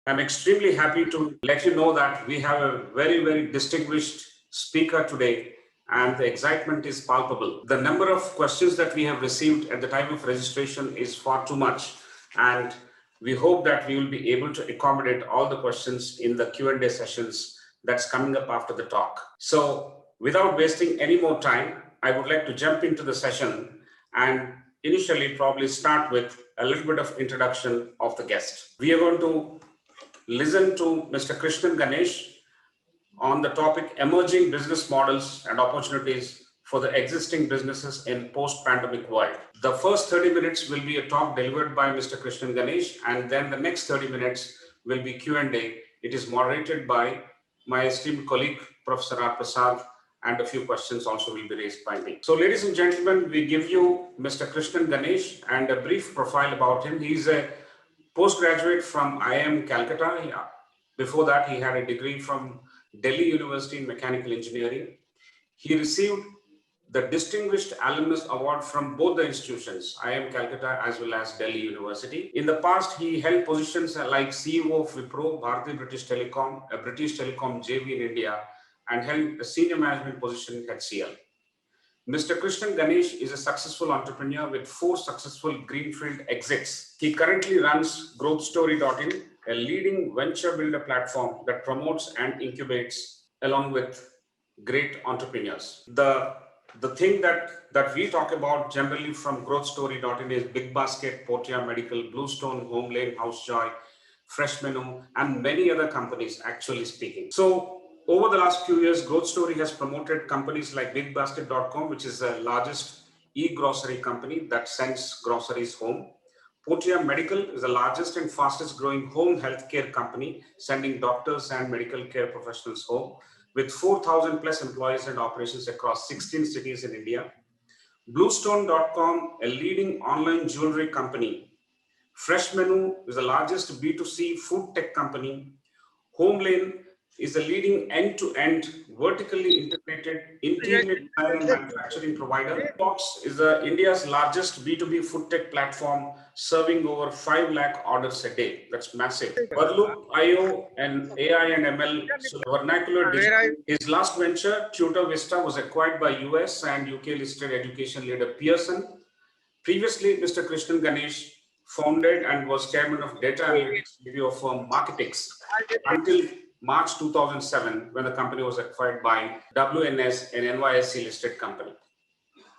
I'm extremely happy to let you know that we have a very, very distinguished speaker today, and the excitement is palpable. The number of questions that we have received at the time of registration is far too much, and we hope that we will be able to accommodate all the questions in the Q&A sessions that's coming up after the talk. So without wasting any more time, I would like to jump into the session and initially probably start with a little bit of introduction of the guest. We are going to listen to Mr. Krishnan Ganesh on the topic emerging business models and opportunities for the existing businesses in post-pandemic world. The first 30 minutes will be a talk delivered by Mr. Krishnan Ganesh, and then the next 30 minutes will be Q&A. It is moderated by my esteemed colleague, Professor R. Prasad, and a few questions also will be raised by me. So ladies and gentlemen, we give you Mr. Krishnan Ganesh and a brief profile about him. He's a postgraduate from IIM Calcutta. Before that, he had a degree from Delhi University in Mechanical Engineering. He received the Distinguished Alumnus Award from both the institutions, IIM Calcutta as well as Delhi University. In the past, he held positions like CEO of Wipro, Bharti British Telecom, a British Telecom JV in India, and held a senior management position at HCL. Mr. Krishnan Ganesh is a successful entrepreneur with 4 successful greenfield exits. He currently runs growthstory.in, a leading venture builder platform that promotes and incubates along with great entrepreneurs. The thing that we talk about generally from growthstory.in is Big Basket, Portia Medical, Bluestone, Home Lane, Housejoy, Fresh Menu, and many other companies actually speaking. So over the last few years, Growth Story has promoted companies like BigBasket.com, which is the largest e-grocery company that sends groceries home. Portia Medical is the largest and fastest growing home healthcare company, sending doctors and medical care professionals home, with 4,000 plus employees and operations across 16 cities in India. Bluestone.com, a leading online jewelry company. Fresh Menu is the largest B2C food tech company. Home Lane is a leading end-to-end vertically integrated interior design and manufacturing provider. Box is India's largest B2B food tech platform, serving over 5 lakh orders a day. That's massive. Verloop.io and AI and ML, so vernacular digital. His last venture, Tutor Vista, was acquired by US and UK listed education leader Pearson. Previously, Mr. Krishnan Ganesh founded and was chairman of data analytics BPO firm Marketix until March 2007, when the company was acquired by WNS, an NYSE listed company.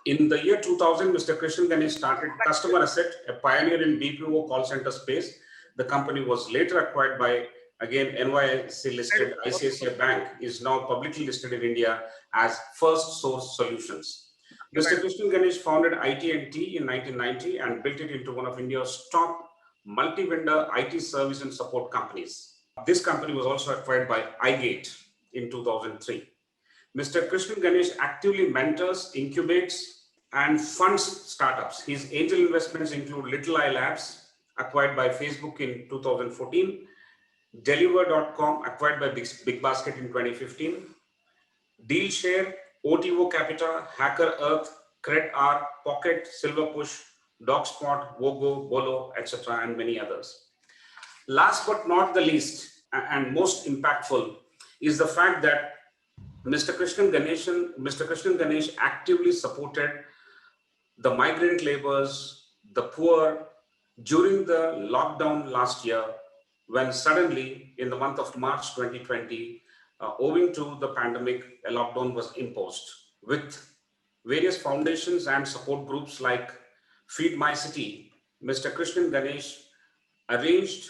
In the year 2000, Mr. Krishnan Ganesh started Customer Asset, a pioneer in BPO call center space. The company was later acquired by, again, NYSE listed ICFAI Bank, is now publicly listed in India as First Source Solutions. Mr. Krishnan Ganesh founded IT&T in 1990 and built it into one of India's top multi-vendor IT service and support companies. This company was also acquired by iGate in 2003. Mr. Krishnan Ganesh actively mentors, incubates, and funds startups. His angel investments include Little Eye Labs, acquired by Facebook in 2014, Deliver.com, acquired by Big Basket in 2015, Dealshare, OTO Capita, Hacker Earth, CredR, Pocket, Silverpush, DocSpot, Wogo, Bolo, etc., and many others. Last but not the least, and most impactful, is the fact that Mr. Krishnan Ganesh actively supported the migrant laborers, the poor, during the lockdown last year, when suddenly in the month of March 2020, owing to the pandemic, a lockdown was imposed. With various foundations and support groups like Feed My City, Mr. Krishnan Ganesh arranged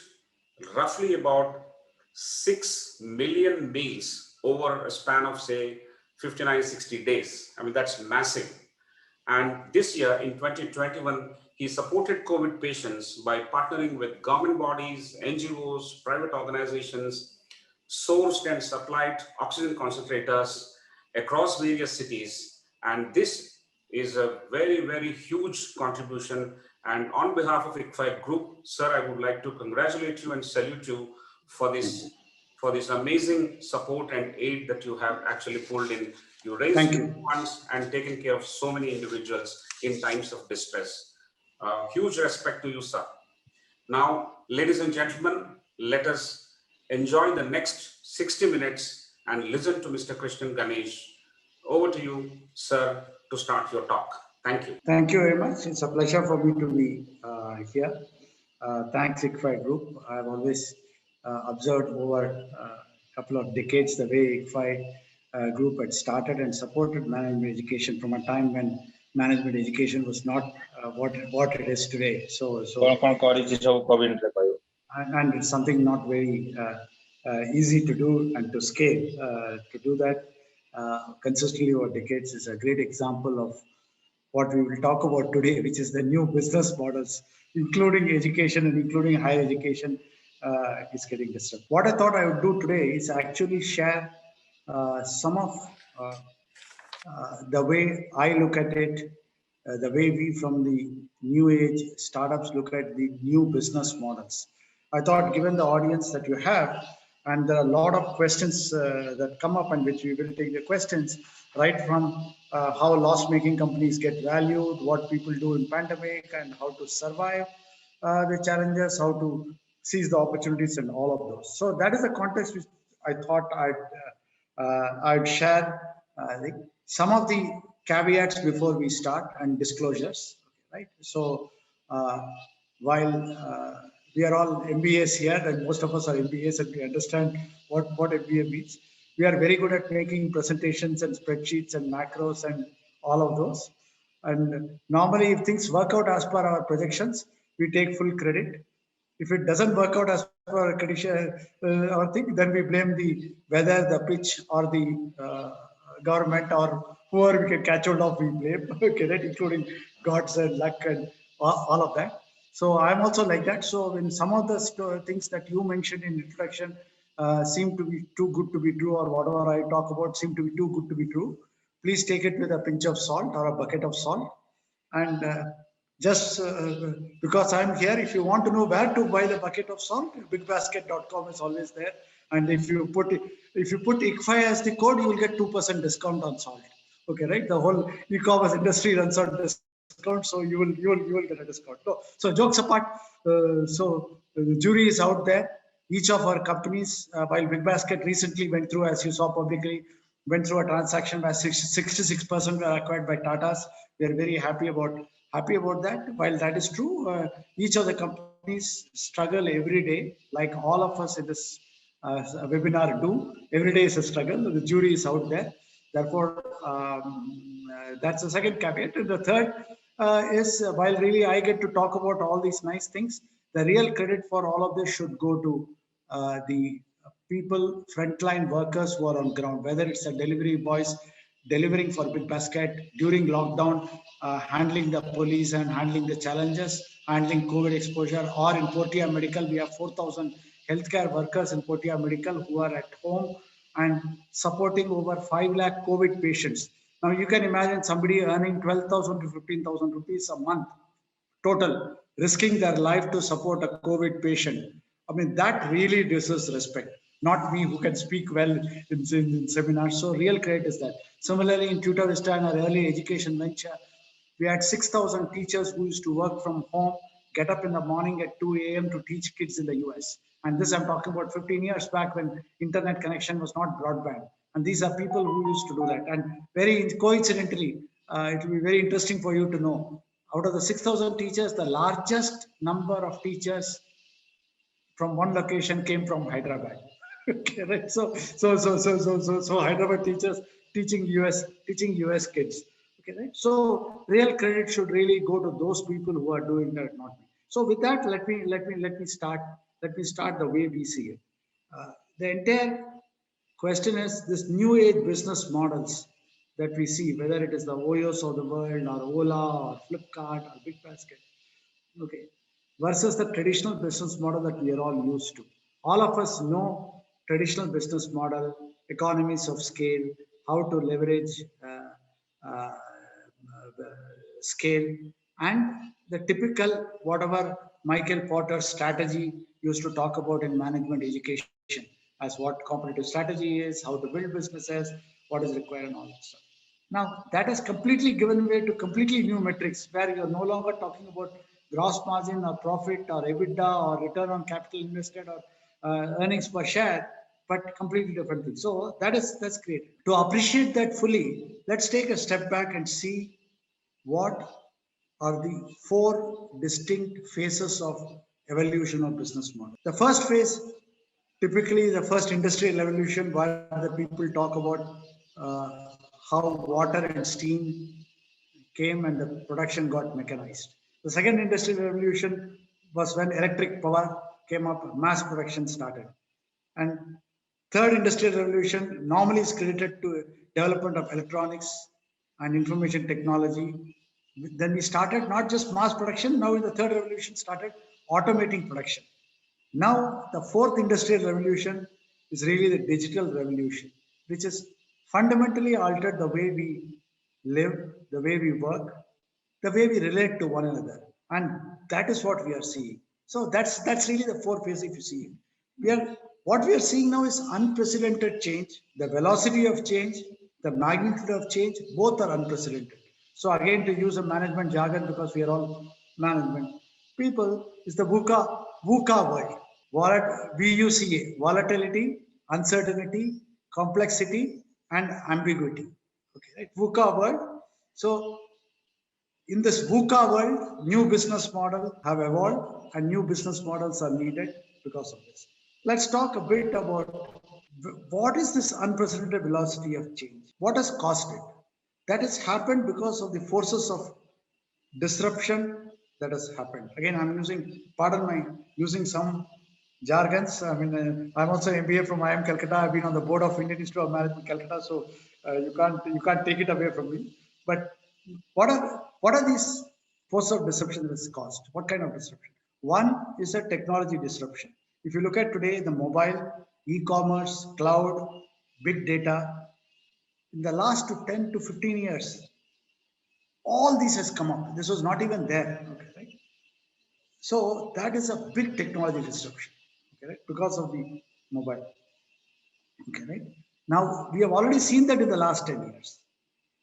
roughly about 6 million meals over a span of, say, 59, 60 days. I mean, that's massive. And this year, in 2021, he supported COVID patients by partnering with government bodies, NGOs, private organizations, sourced and supplied oxygen concentrators across various cities. And this is a very, very huge contribution. And on behalf of ICFAI Group, sir, I would like to congratulate you and salute you for this amazing support and aid that you have actually pulled in. You raised funds and taken care of so many individuals in times of distress. Huge respect to you, sir. Now, ladies and gentlemen, let us enjoy the next 60 minutes and listen to Mr. Krishnan Ganesh. Over to you, sir, to start your talk. Thank you. Thank you very much. It's a pleasure for me to be here. Thanks, ICFAI Group. I've always observed over a couple of decades the way ICFAI Group had started and supported management education from a time when management education was not what it is today. And it's something not very easy to do and to scale. To do that consistently over decades is a great example of what we will talk about today, which is the new business models, including education and including higher education, is getting disturbed. What I thought I would do today is actually share some of the way I look at it, the way we from the new age startups look at the new business models. I thought, given the audience that you have, and there are a lot of questions that come up, and which we will take the questions right from how loss-making companies get valued, what people do in pandemic, and how to survive the challenges, how to seize the opportunities, and all of those. So that is the context which I thought I'd share. Some of the caveats before we start and disclosures, right? So while we are all MBAs here, and most of us are MBAs, and we understand what MBA means. We are very good at making presentations and spreadsheets and macros and all of those. And normally, if things work out as per our projections, we take full credit. If it doesn't work out as per our thing, then we blame the weather, the pitch, or the government, or whoever we can catch hold of, we blame, okay, right? Including gods and luck and all of that. So I'm also like that. So when some of the things that you mentioned in introduction seem to be too good to be true, or whatever I talk about seem to be too good to be true, please take it with a pinch of salt or a bucket of salt. And just because I'm here, if you want to know where to buy the bucket of salt, bigbasket.com is always there. And if you put ICFAI as the code, you will get 2% discount on salt. Okay, right? The whole e-commerce industry runs on discount, so you will get a discount. So jokes apart, so the jury is out there. Each of our companies, while BigBasket recently went through, as you saw publicly, went through a transaction where 66% were acquired by Tatas. We are very happy about that. While that is true, each of the companies struggle every day, like all of us in this webinar do. Every day is a struggle. The jury is out there. Therefore, that's the second caveat. And the third is, while really I get to talk about all these nice things, the real credit for all of this should go to the people, frontline workers who are on ground, whether it's the delivery boys delivering for BigBasket during lockdown, handling the police and handling the challenges, handling COVID exposure, or in Portia Medical, we have 4,000 healthcare workers in Portia Medical who are at home and supporting over 5 lakh COVID patients. Now you can imagine somebody earning 12,000 to 15,000 rupees a month total, risking their life to support a COVID patient. I mean, that really deserves respect. Not me, who can speak well in seminars. So real credit is that. Similarly, in Tutor Vista and our early education venture, we had 6,000 teachers who used to work from home, get up in the morning at 2 a.m. to teach kids in the US. And this I'm talking about 15 years back when internet connection was not broadband. And these are people who used to do that. And very coincidentally, it will be very interesting for you to know, out of the 6,000 teachers, the largest number of teachers from one location came from Hyderabad. Okay, right? So Hyderabad teachers teaching US kids. Okay, right? So real credit should really go to those people who are doing that, not me. So with that, let me start the way we see it. The entire question is this new age business models that we see, whether it is the Oyos of the world, or Ola, or Flipkart, or BigBasket, okay, versus the traditional business model that we are all used to. All of us know traditional business model, economies of scale, how to leverage uh, scale, and the typical whatever Michael Porter's strategy used to talk about in management education, as what competitive strategy is, how to build businesses, what is required, and all that stuff. Now, that has completely given way to completely new metrics where you're no longer talking about gross margin or profit or EBITDA or return on capital invested or earnings per share, but completely different thing. So that's great. To appreciate that fully, let's take a step back and see what are the four distinct phases of evolution of business model. The first phase, typically the first industrial revolution, where the people talk about how water and steam came and the production got mechanized. The second industrial revolution was when electric power came up, mass production started. And third industrial revolution normally is credited to development of electronics and information technology. Then we started not just mass production, now in the third revolution started automating production. Now the fourth industrial revolution is really the digital revolution, which has fundamentally altered the way we live, the way we work, the way we relate to one another. And that is what we are seeing. So that's really the fourth phase if you see it. What we are seeing now is unprecedented change. The velocity of change, the magnitude of change, both are unprecedented. So again, to use a management jargon, because we are all management people, is the VUCA world. VUCA, volatility, uncertainty, complexity, and ambiguity. Okay, right? VUCA world. So in this VUCA world, new business models have evolved and new business models are needed because of this. Let's talk a bit about what is this unprecedented velocity of change? What has caused it? That has happened because of the forces of disruption that has happened. Again, I'm using some jargons. I mean, I'm also MBA from IIM Calcutta. I've been on the board of Indian Institute of Management Calcutta, so you can't take it away from me. But what are these forces of disruption that has caused? What kind of disruption? One is a technology disruption. If you look at today, the mobile, e-commerce, cloud, big data, in the last 10 to 15 years, all this has come up. This was not even there. Okay, right? So that is a big technology disruption, okay, right? Because of the mobile. Okay, right? Now we have already seen that in the last 10 years.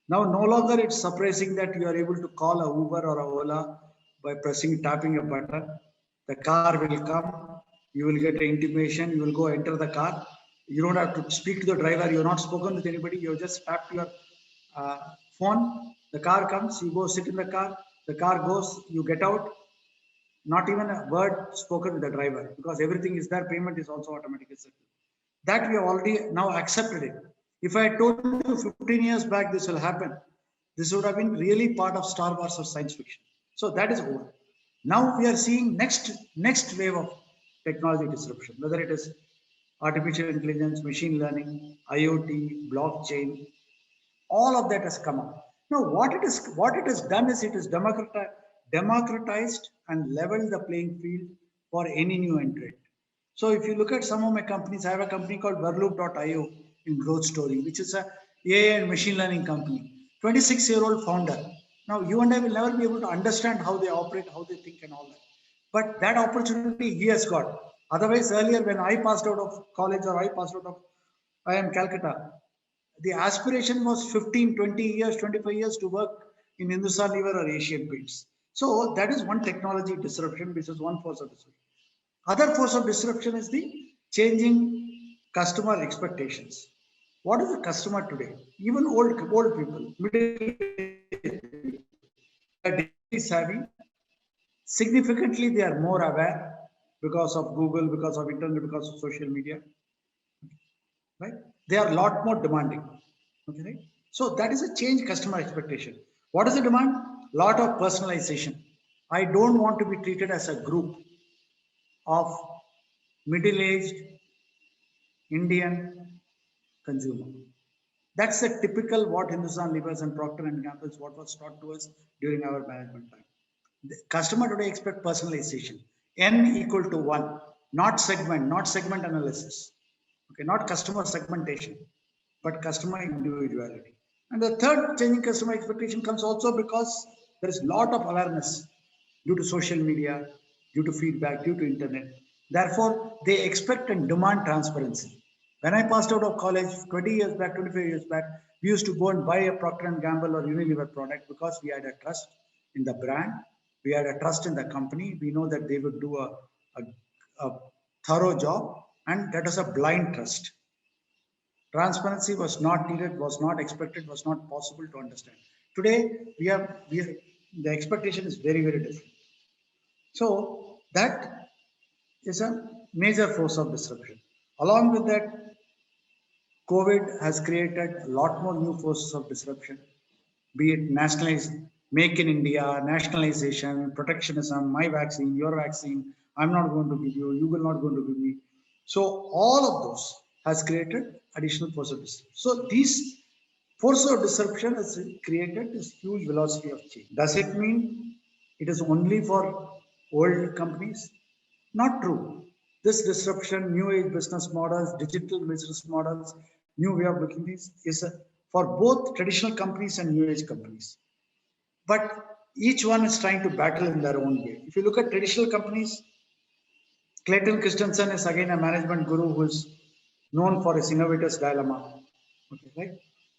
Now no longer it's surprising that you are able to call a Uber or a Ola by tapping a button. The car will come, you will get an intimation, you will go enter the car. You don't have to speak to the driver, you're not spoken with anybody, you just tapped your uh, phone, the car comes, you go sit in the car goes, you get out, not even a word spoken with the driver because everything is there, payment is also automatically settled. That we have already now accepted it. If I had told you 15 years back this will happen, this would have been really part of Star Wars or science fiction. So that is over. Now we are seeing next wave of technology disruption, whether it is artificial intelligence, machine learning, IoT, blockchain, all of that has come up. Now, what it has done is it has democratized and leveled the playing field for any new entrant. So, if you look at some of my companies, I have a company called Verloop.io in Growth Story, which is a AI and machine learning company. 26-year-old founder. Now, you and I will never be able to understand how they operate, how they think, and all that. But that opportunity he has got. Otherwise, earlier when I passed out of college or I passed out of IIM Calcutta, the aspiration was 15, 20 years, 25 years to work in Hindustan Lever or Asian Paints. So that is one technology disruption, which is one force of disruption. Other force of disruption is the changing customer expectations. What is the customer today? Even old people, middle are savvy. Significantly, they are more aware because of Google, because of internet, because of social media. Right? They are a lot more demanding. Okay, right? So that is a change customer expectation. What is the demand? Lot of personalization. I don't want to be treated as a group of middle-aged Indian consumer. That's the typical what Hindustan Levers and Procter and Gamble's what was taught to us during our management time. The customer today expect personalization. N equal to 1, not segment analysis. Okay, not customer segmentation, but customer individuality. And the third changing customer expectation comes also because there is a lot of awareness due to social media, due to feedback, due to internet. Therefore, they expect and demand transparency. When I passed out of college 20 years back, 25 years back, we used to go and buy a Procter and Gamble or Unilever product because we had a trust in the brand, we had a trust in the company. We know that they would do a thorough job, and that was a blind trust. Transparency was not needed, was not expected, was not possible to understand. Today, the expectation is very, very different. So that is a major force of disruption. Along with that, COVID has created a lot more new forces of disruption, be it make in India, nationalization, protectionism, my vaccine, your vaccine, I'm not going to give you, you will not going to give me. So all of those has created additional force of disruption. So these forces of disruption has created this huge velocity of change. Does it mean it is only for old companies? Not true. This disruption, new age business models, digital business models, new way of looking at this is for both traditional companies and new age companies. But each one is trying to battle in their own way. If you look at traditional companies, Clayton Christensen is again a management guru who is known for his innovator's dilemma. Okay, right?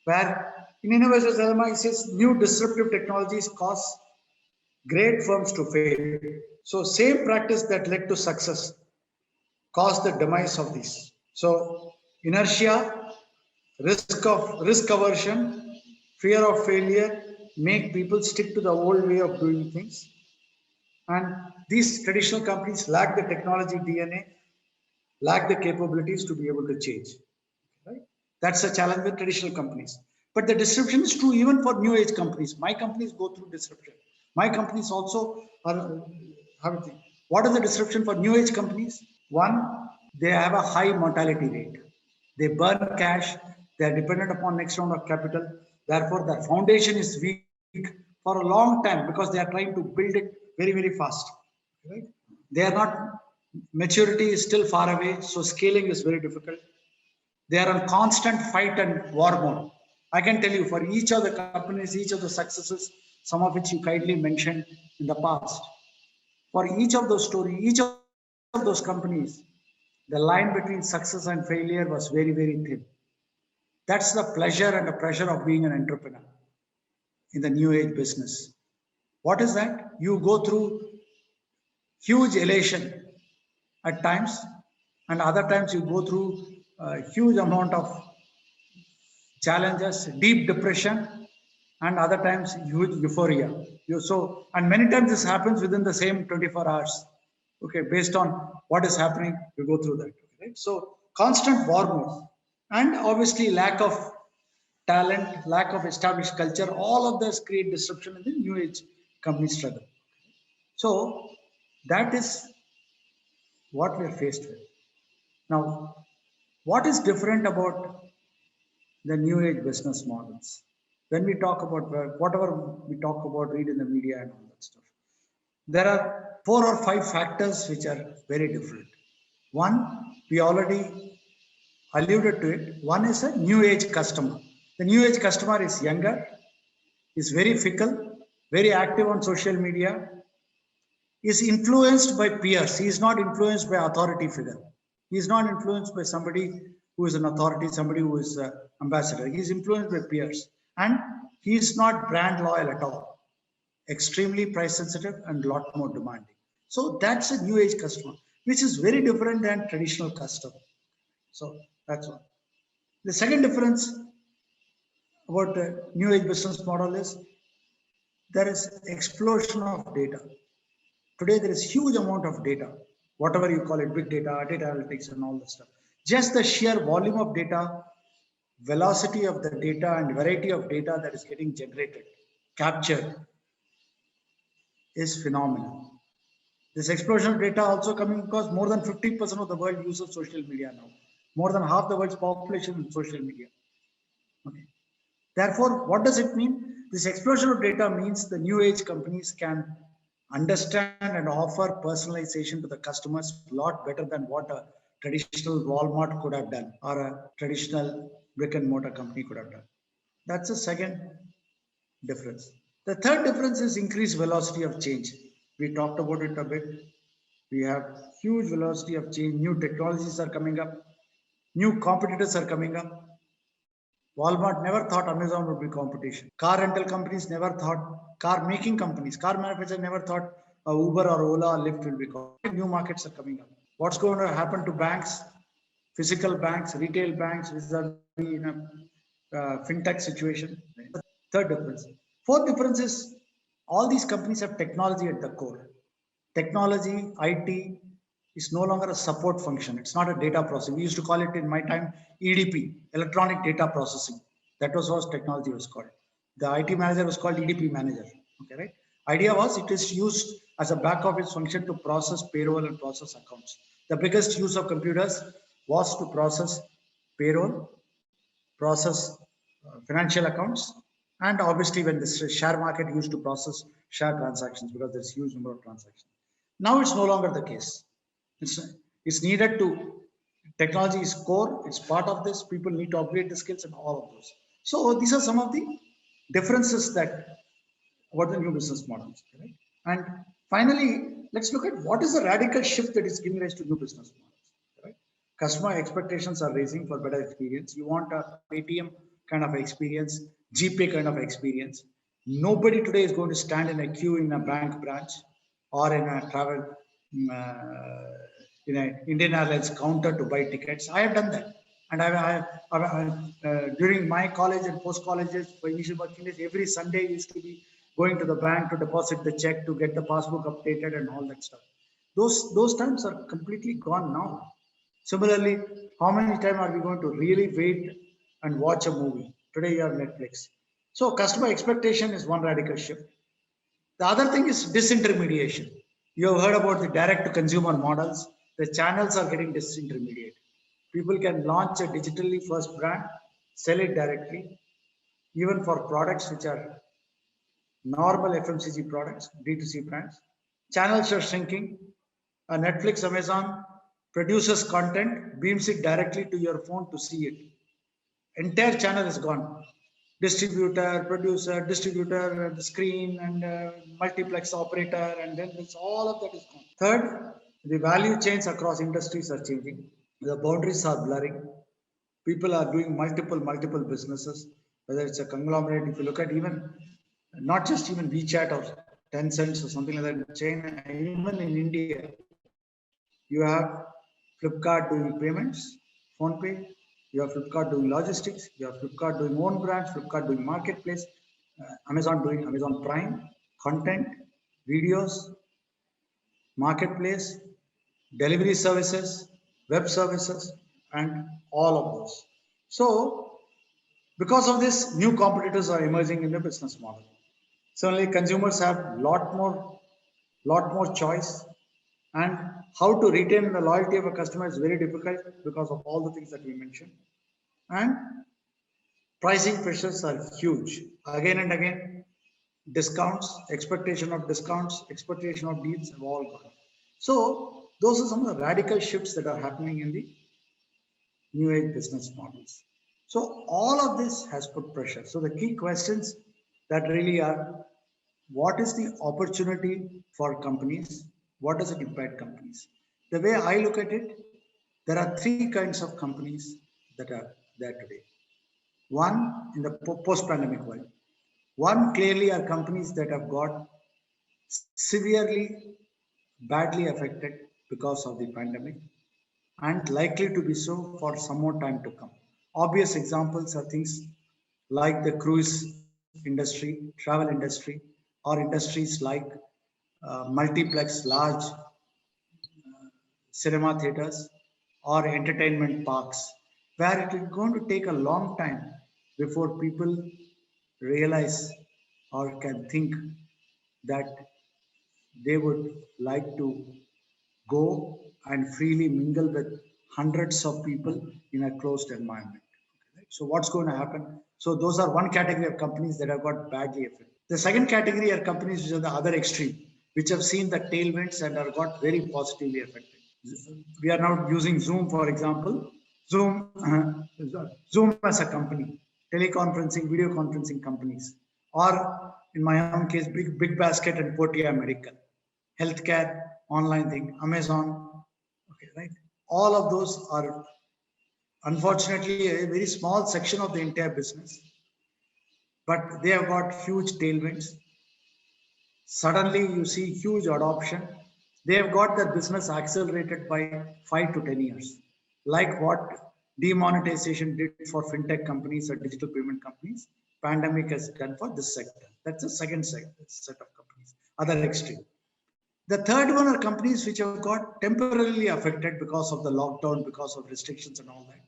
Where in innovator's dilemma, he says new disruptive technologies cause great firms to fail. So same practice that led to success caused the demise of these. So inertia, risk aversion, fear of failure make people stick to the old way of doing things. And these traditional companies lack the technology DNA, lack the capabilities to be able to change. Right? That's a challenge with traditional companies. But the disruption is true even for new age companies. My companies go through disruption. My companies also are having. What is the disruption for new age companies? One, they have a high mortality rate. They burn cash. They are dependent upon next round of capital. Therefore, their foundation is weak for a long time because they are trying to build it very, very fast. Right? They are not, maturity is still far away, so scaling is very difficult. They are on constant fight and war mode. I can tell you for each of the companies, each of the successes, some of which you kindly mentioned in the past. For each of those stories, each of those companies, the line between success and failure was very, very thin. That's the pleasure and the pressure of being an entrepreneur in the new age business. What is that? You go through huge elation at times, and other times you go through a huge amount of challenges, deep depression, and other times huge euphoria. And many times this happens within the same 24 hours. Okay, based on what is happening, you go through that. Right? So constant war mode, and obviously lack of talent, lack of established culture, all of this create disruption in the new age company struggle. So that is what we're faced with. Now, what is different about the new age business models? When we talk about whatever we talk about, read in the media and all that stuff, there are 4 or 5 factors which are very different. One, we already alluded to it. One is a new age customer. The new age customer is younger, is very fickle, very active on social media, is influenced by peers. He is not influenced by authority figure. He is not influenced by somebody who is an authority, somebody who is an ambassador. He is influenced by peers. And he is not brand loyal at all. Extremely price sensitive and a lot more demanding. So that's a new age customer, which is very different than traditional customer. So that's one. The second difference about the new age business model is there is explosion of data. Today, there is huge amount of data, whatever you call it, big data, data analytics and all that stuff. Just the sheer volume of data, velocity of the data and variety of data that is getting generated, captured is phenomenal. This explosion of data also coming because more than 50% of the world uses social media now. More than half the world's population is social media. Okay. Therefore, what does it mean? This explosion of data means the new age companies can understand and offer personalization to the customers a lot better than what a traditional Walmart could have done or a traditional brick and mortar company could have done. That's the second difference. The third difference is increased velocity of change. We talked about it a bit. We have huge velocity of change. New technologies are coming up. New competitors are coming up. Walmart never thought Amazon would be competition. Car rental companies never thought, car making companies, car manufacturers never thought Uber or Ola or Lyft will be competition. New markets are coming up. What's going to happen to banks? physical banks, retail banks, vis-a-vis in a fintech situation. Third difference. Fourth difference is all these companies have technology at the core. Technology, IT is no longer a support function. It's not a data processing. We used to call it in my time EDP, electronic data processing. That was what technology was called. The IT manager was called EDP manager. Okay, right? Idea was it is used as a back office function to process payroll and process accounts. The biggest use of computers was to process payroll, process financial accounts, and obviously when the share market used to process share transactions because there's huge number of transactions. Now it's no longer the case. It's, it's needed to, technology is core, it's part of this, people need to upgrade the skills and all of those. So these are some of the differences that what the new business models, right? And finally, let's look at what is the radical shift that is giving rise to new business models, right? Customer expectations are raising for better experience. You want a ATM kind of experience, GPay kind of experience. Nobody today is going to stand in a queue in a bank branch or in a travel, in an Indian Airlines counter to buy tickets. I have done that. And during my college and post colleges, for initial working days, every Sunday used to be going to the bank to deposit the check, to get the passbook updated and all that stuff. Those times are completely gone now. Similarly, how many times are we going to really wait and watch a movie? Today you have Netflix. So customer expectation is one radical shift. The other thing is disintermediation. You have heard about the direct to consumer models. The channels are getting disintermediated. People can launch a digitally first brand, sell it directly, even for products which are normal FMCG products, D2C brands. Channels are shrinking. Netflix, Amazon produces content, beams it directly to your phone to see it. Entire channel is gone. Distributor, producer, distributor, the screen, and multiplex operator, and then it's all of that is gone. Third, the value chains across industries are changing. The boundaries are blurring. People are doing multiple businesses, whether it's a conglomerate. If you look at even not just even WeChat or Tencent or something like that in China, even in India, you have Flipkart doing payments, PhonePe, you have Flipkart doing logistics, you have Flipkart doing own brands, Flipkart doing marketplace, Amazon doing Amazon Prime, content, videos, marketplace, delivery services, web services, and all of those. So, because of this, new competitors are emerging in the business model. Certainly, consumers have lot more choice, and how to retain the loyalty of a customer is very difficult because of all the things that we mentioned. And pricing pressures are huge. Again and again, discounts, expectation of deals have all gone. So those are some of the radical shifts that are happening in the new age business models. So all of this has put pressure. So the key questions that really are, what is the opportunity for companies? What does it impact companies? The way I look at it, there are three kinds of companies that are there today. One, in the post-pandemic world. One, clearly are companies that have got severely, badly affected because of the pandemic and likely to be so for some more time to come. Obvious examples are things like the cruise industry, travel industry, or industries like multiplex, large cinema theaters, or entertainment parks, where it is going to take a long time before people realize or can think that they would like to go and freely mingle with hundreds of people in a closed environment. So what's going to happen? So those are one category of companies that have got badly affected. The second category are companies which are the other extreme, which have seen the tailwinds and are got very positively affected. We are now using Zoom, for example. Zoom as a company, teleconferencing, video conferencing companies, or in my own case, Big Basket and Portia Medical, healthcare, online thing, Amazon. Okay, right? All of those are unfortunately a very small section of the entire business, but they have got huge tailwinds. Suddenly you see huge adoption. They have got their business accelerated by 5 to 10 years. like what demonetization did for fintech companies or digital payment companies, pandemic has done for this sector. That's the second set of companies, other extreme. The third one are companies which have got temporarily affected because of the lockdown, because of restrictions and all that.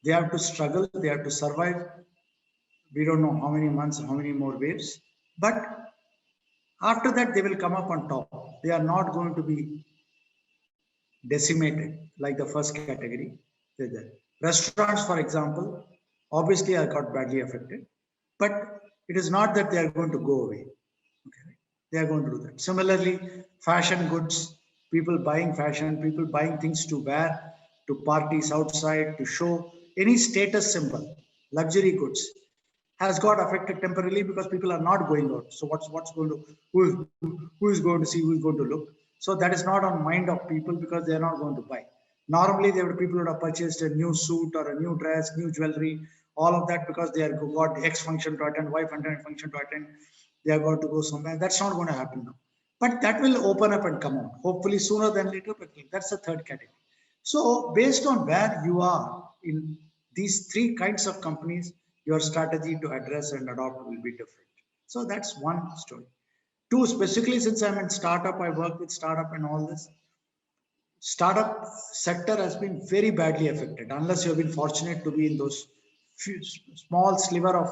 They have to struggle, they have to survive. We don't know how many months, how many more waves. But after that, they will come up on top. They are not going to be decimated like the first category. Restaurants, for example, obviously are got badly affected, but it is not that they are going to go away. Okay, they are going to do that. Similarly, fashion goods, people buying fashion, people buying things to wear, to parties outside, to show any status symbol, luxury goods has got affected temporarily because people are not going out. So what's going to who is going to see, who is going to look? So that is not on mind of people because they are not going to buy. Normally, there were people who have purchased a new suit or a new dress, new jewelry, all of that because they have got X function to attend, Y function to attend. They are going to go somewhere. That's not going to happen now. But that will open up and come out. Hopefully sooner than later. But that's the third category. So based on where you are in these three kinds of companies, your strategy to address and adopt will be different. So that's one story. Two, specifically since I'm in startup, I work with startup and all this. Startup sector has been very badly affected unless you have been fortunate to be in those few small sliver of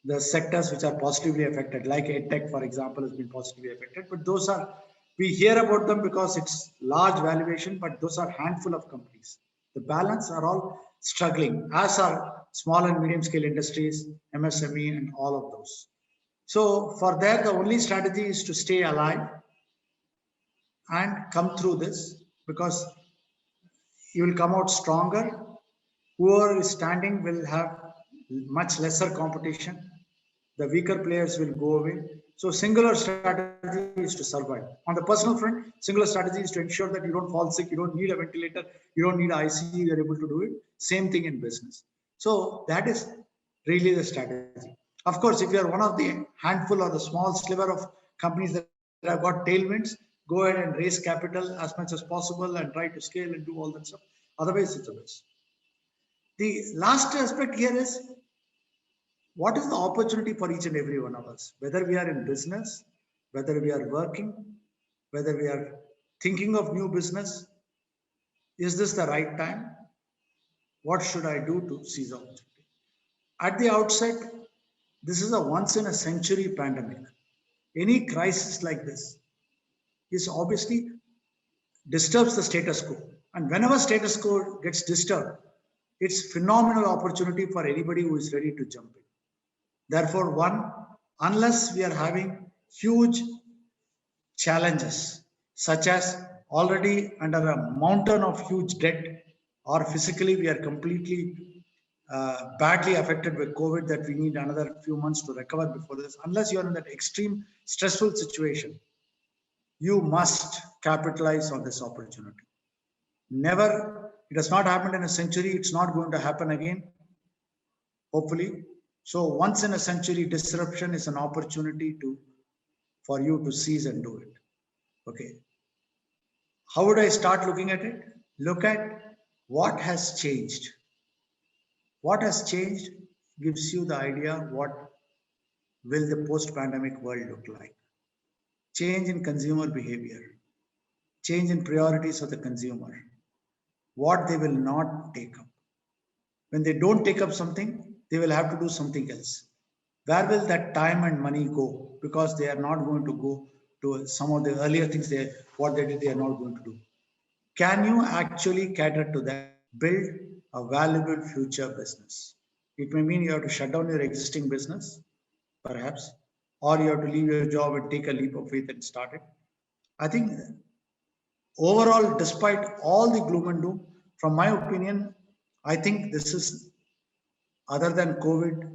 the sectors which are positively affected, like EdTech, for example, has been positively affected. But those are, we hear about them because it's large valuation, but those are handful of companies. The balance are all struggling, as are small and medium scale industries, MSME, and all of those. So for that, the only strategy is to stay alive and come through this because you will come out stronger. Whoever is standing will have much lesser competition. The weaker players will go away. So singular strategy is to survive. On the personal front, singular strategy is to ensure that you don't fall sick, you don't need a ventilator, you don't need ICU, you're able to do it. Same thing in business. So that is really the strategy. Of course, if you are one of the handful or the small sliver of companies that have got tailwinds, go ahead and raise capital as much as possible and try to scale and do all that stuff. Otherwise, it's a waste. The last aspect here is what is the opportunity for each and every one of us, whether we are in business, whether we are working, whether we are thinking of new business. Is this the right time? What should I do to seize opportunity? At the outset, this is a once in a century pandemic. Any crisis like this is obviously disturbs the status quo. And whenever status quo gets disturbed, it's phenomenal opportunity for anybody who is ready to jump in. Therefore, one, unless we are having huge challenges, such as already under a mountain of huge debt, or physically we are completely badly affected with COVID that we need another few months to recover before this, unless you are in that extreme stressful situation, you must capitalize on this opportunity. Never, it has not happened in a century, it's not going to happen again, hopefully. So once in a century disruption is an opportunity for you to seize and do it. Okay. How would I start looking at it? Look at what has changed. What has changed gives you the idea what will the post-pandemic world look like. Change in consumer behavior, change in priorities of the consumer, what they will not take up. When they don't take up something, they will have to do something else. Where will that time and money go? Because they are not going to go to some of the earlier things what they did, they are not going to do. Can you actually cater to that? Build a valuable future business. It may mean you have to shut down your existing business, perhaps, or you have to leave your job and take a leap of faith and start it. I think overall, despite all the gloom and doom, from my opinion, I think this is, other than COVID,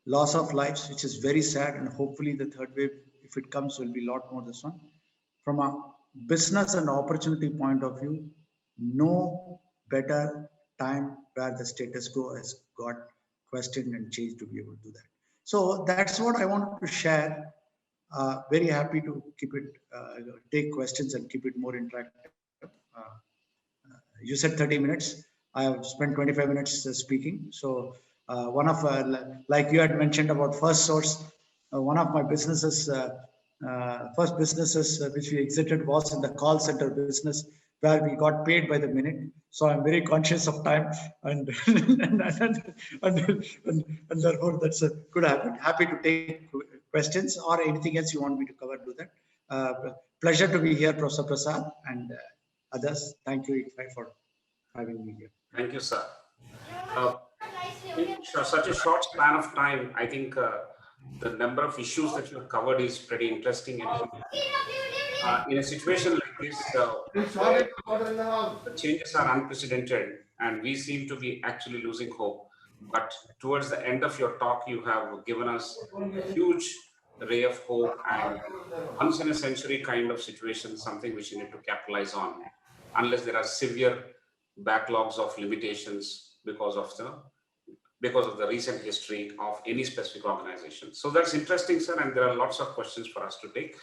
loss of lives, which is very sad, and hopefully the third wave, if it comes, will be a lot more this one. From a business and opportunity point of view, no better time where the status quo has got questioned and changed to be able to do that. So that's what I wanted to share. Very happy to keep it, take questions and keep it more interactive. you said 30 minutes. I have spent 25 minutes speaking. So one of, like you had mentioned about First Source, one of my businesses, first businesses which we exited was in the call center business where we got paid by the minute. So I'm very conscious of time and and therefore that's a good habit. Happy to take questions or anything else you want me to cover. Do that. Pleasure to be here, Professor Prasad and others. Thank you ICFAI for having me here. Thank you, sir. In such a short span of time, I think the number of issues that you have covered is pretty interesting. And in a situation like this, the changes are unprecedented and we seem to be actually losing hope. But towards the end of your talk, you have given us a huge ray of hope and once in a century kind of situation, something which you need to capitalize on, unless there are severe backlogs of limitations because of the recent history of any specific organization. So that's interesting, sir, and there are lots of questions for us to take.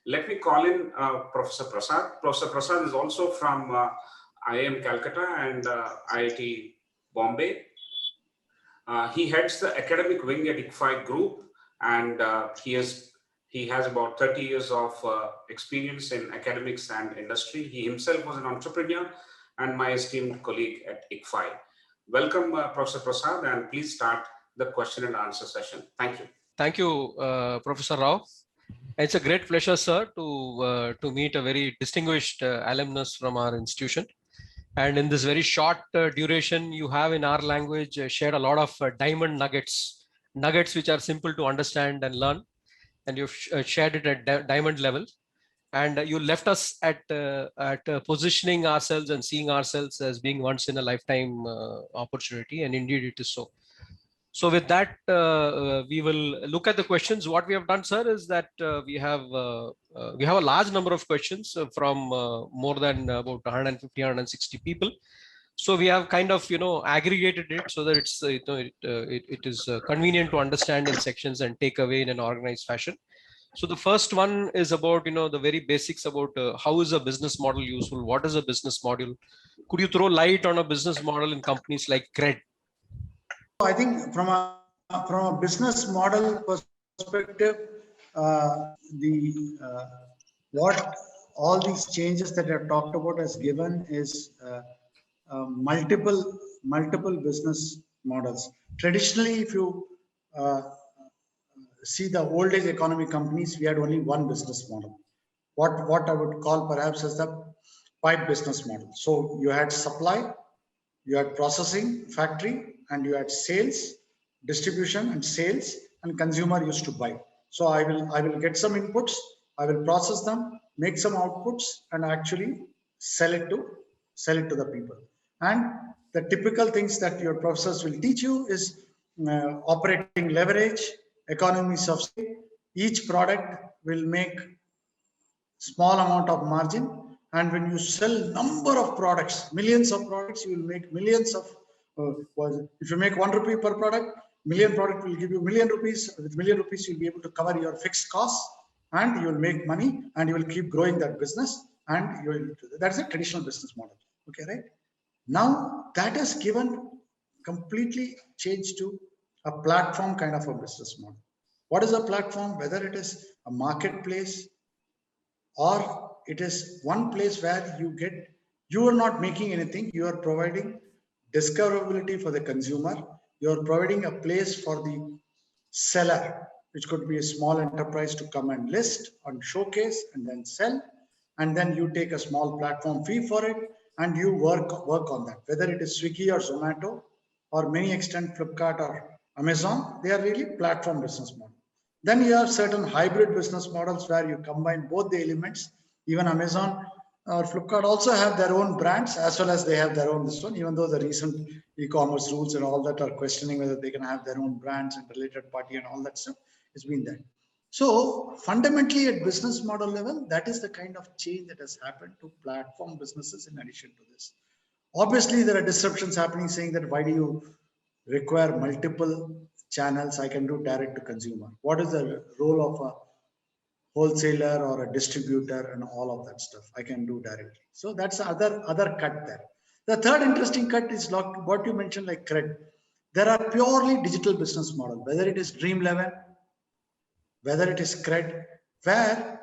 Let me call in Professor Prasad. Professor Prasad is also from IIM Calcutta and IIT Bombay. He heads the academic wing at ICFAI Group, and he has about 30 years of experience in academics and industry. He himself was an entrepreneur and my esteemed colleague at ICFAI. Welcome, Professor Prasad, and please start the question and answer session. Thank you. Thank you, Professor Rao. It's a great pleasure, sir, to meet a very distinguished alumnus from our institution. And in this very short duration, you have in our language shared a lot of diamond nuggets which are simple to understand and learn. And you've shared it at diamond level. And you left us at positioning ourselves and seeing ourselves as being once in a lifetime opportunity. And indeed it is so. So with that, we will look at the questions. What we have done, sir, is that we have a large number of questions from more than about 150, 160 people. So we have kind of, aggregated it so that it's, it is convenient to understand in sections and take away in an organized fashion. So the first one is about, the very basics about how is a business model useful? What is a business model? Could you throw light on a business model in companies like CRED? I think from a business model perspective, what all these changes that I've talked about has given is multiple business models. Traditionally, if you see the old age economy companies, we had only one business model. What I would call perhaps as the pipe business model. So you had supply, you had processing factory, and you had sales, distribution and sales, and consumer used to buy. So I will get some inputs, I will process them, make some outputs, and actually sell it to the people. And the typical things that your professors will teach you is operating leverage, economies of scale. Each product will make small amount of margin, and when you sell number of products, millions of products, you will make millions of if you make 1 rupee per product, million product will give you million rupees. With million rupees, you'll be able to cover your fixed costs, and you will make money, and you will keep growing that business. And that's a traditional business model. Okay, right? Now that has given completely changed to a platform kind of a business model. What is a platform? Whether it is a marketplace or it is one place where you are not making anything, you are providing discoverability for the consumer, you are providing a place for the seller, which could be a small enterprise, to come and list and showcase and then sell, and then you take a small platform fee for it and you work on that. Whether it is Swiggy or Zomato or many extent Flipkart or Amazon, they are really platform business model. Then you have certain hybrid business models where you combine both the elements. Even Amazon or Flipkart also have their own brands as well as they have their own this one, even though the recent e-commerce rules and all that are questioning whether they can have their own brands and related party and all that stuff. It's been there. So fundamentally at business model level, that is the kind of change that has happened to platform businesses in addition to this. Obviously, there are disruptions happening saying that why do you require multiple channels? I can do direct to consumer. What is the role of a wholesaler or a distributor and all of that stuff? I can do directly. So that's the other cut there. The third interesting cut is what you mentioned, like cred. There are purely digital business model, whether it is Dream11, whether it is cred, where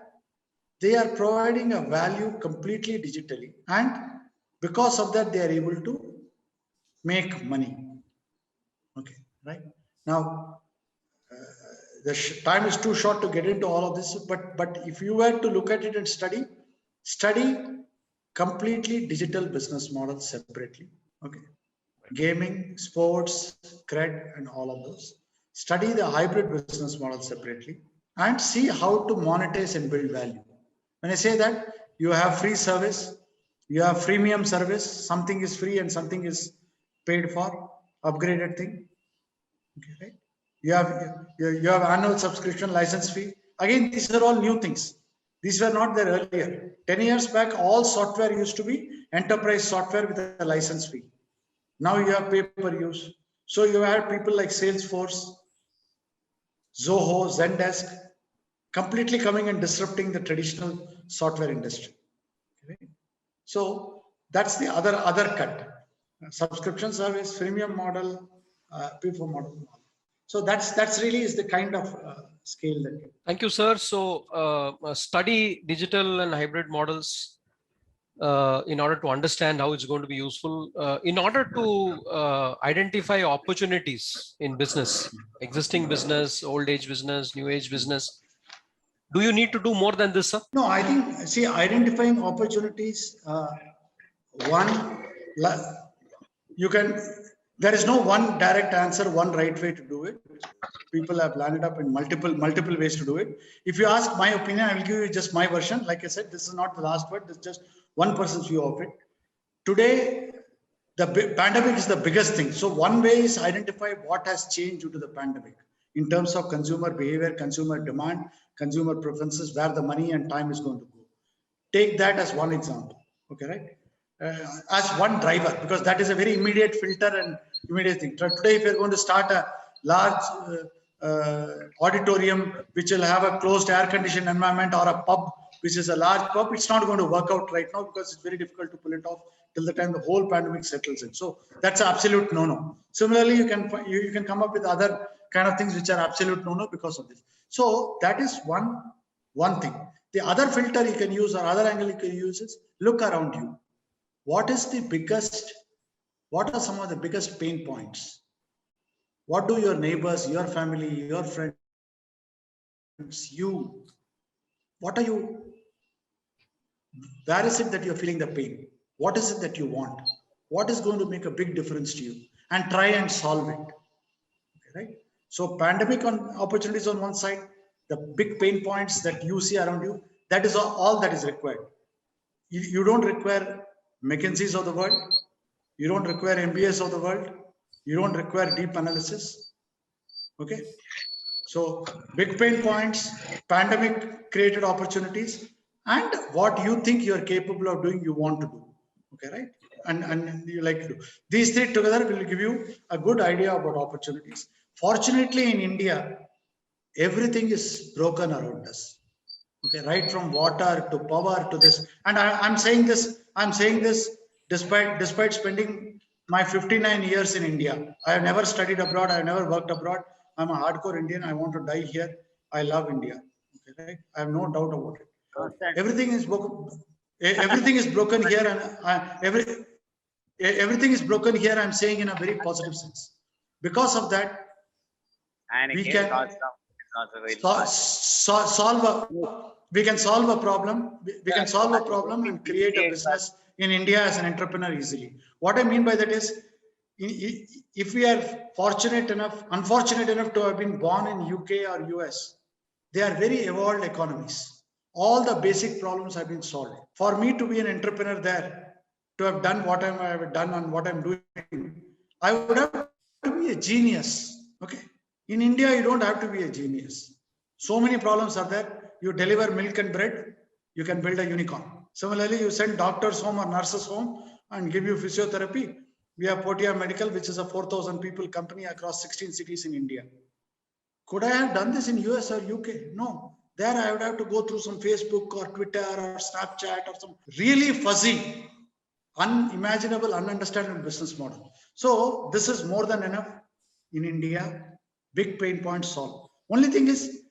they are providing a value completely digitally, and because of that they are able to make money. Okay, right? Now, the time is too short to get into all of this, but if you were to look at it and study completely digital business models separately. Okay, gaming, sports, cred, and all of those. Study the hybrid business model separately and see how to monetize and build value. When I say that, you have free service, you have freemium service, something is free and something is paid for, upgraded thing. Okay, right? You have annual subscription, license fee. Again, these are all new things. These were not there earlier. 10 years back, all software used to be enterprise software with a license fee. Now you have pay per use. So you have people like Salesforce, Zoho, Zendesk, completely coming and disrupting the traditional software industry. Okay. So that's the other cut. Subscription service, freemium model, pay for model. So that's really is the kind of scale that. Thank you, sir. So study digital and hybrid models in order to understand how it's going to be useful. In order to identify opportunities in business, existing business, old age business, new age business, do you need to do more than this, sir? No, I think, see, identifying opportunities, there is no one direct answer, one right way to do it. People have landed up in multiple ways to do it. If you ask my opinion, I will give you just my version. Like I said, this is not the last word. This is just one person's view of it. Today, the pandemic is the biggest thing. So one way is identify what has changed due to the pandemic in terms of consumer behavior, consumer demand, consumer preferences, where the money and time is going to go. Take that as one example. Okay, right? As one driver, because that is a very immediate filter and immediate thing. Today, if you're going to start a large auditorium which will have a closed air-conditioned environment, or a pub which is a large pub, it's not going to work out right now because it's very difficult to pull it off till the time the whole pandemic settles in. So that's an absolute no-no. Similarly, you can come up with other kind of things which are absolute no-no because of this. So that is one thing. The other filter you can use, or other angle you can use, is look around you. What are some of the biggest pain points? What do your neighbors, your family, your friends, where is it that you're feeling the pain? What is it that you want? What is going to make a big difference to you? And try and solve it. Okay, right? So pandemic opportunities on one side, the big pain points that you see around you, that is all that is required. You don't require McKinsey's of the world. You don't require MBAs of the world. You don't require deep analysis. Okay. So big pain points, pandemic created opportunities, and what you think you're capable of doing, you want to do. Okay, right? And you like to do. These three together will give you a good idea about opportunities. Fortunately, in India, everything is broken around us. Okay, right from water to power to this. And I'm saying this despite spending my 59 years in India. I have never studied abroad. I have never worked abroad. I'm a hardcore Indian. I want to die here. I love India. Okay, right? I have no doubt about it. Everything is broken. Everything is broken here, and everything is broken here. I'm saying in a very positive sense. Because of that, we can solve a problem. We can solve a problem and create a business in India as an entrepreneur easily. What I mean by that is, if we are unfortunate enough to have been born in UK or US, they are very evolved economies. All the basic problems have been solved. For me to be an entrepreneur there, to have done what I have done and what I'm doing, I would have to be a genius. Okay. In India, you don't have to be a genius. So many problems are there. You deliver milk and bread, you can build a unicorn. Similarly, you send doctors home or nurses home and give you physiotherapy. We have Potia Medical, which is a 4,000 people company across 16 cities in India. Could I have done this in US or UK? No. There I would have to go through some Facebook or Twitter or Snapchat or some really fuzzy unimaginable, ununderstandable business model. So this is more than enough in India. Big pain points solved. Only thing is,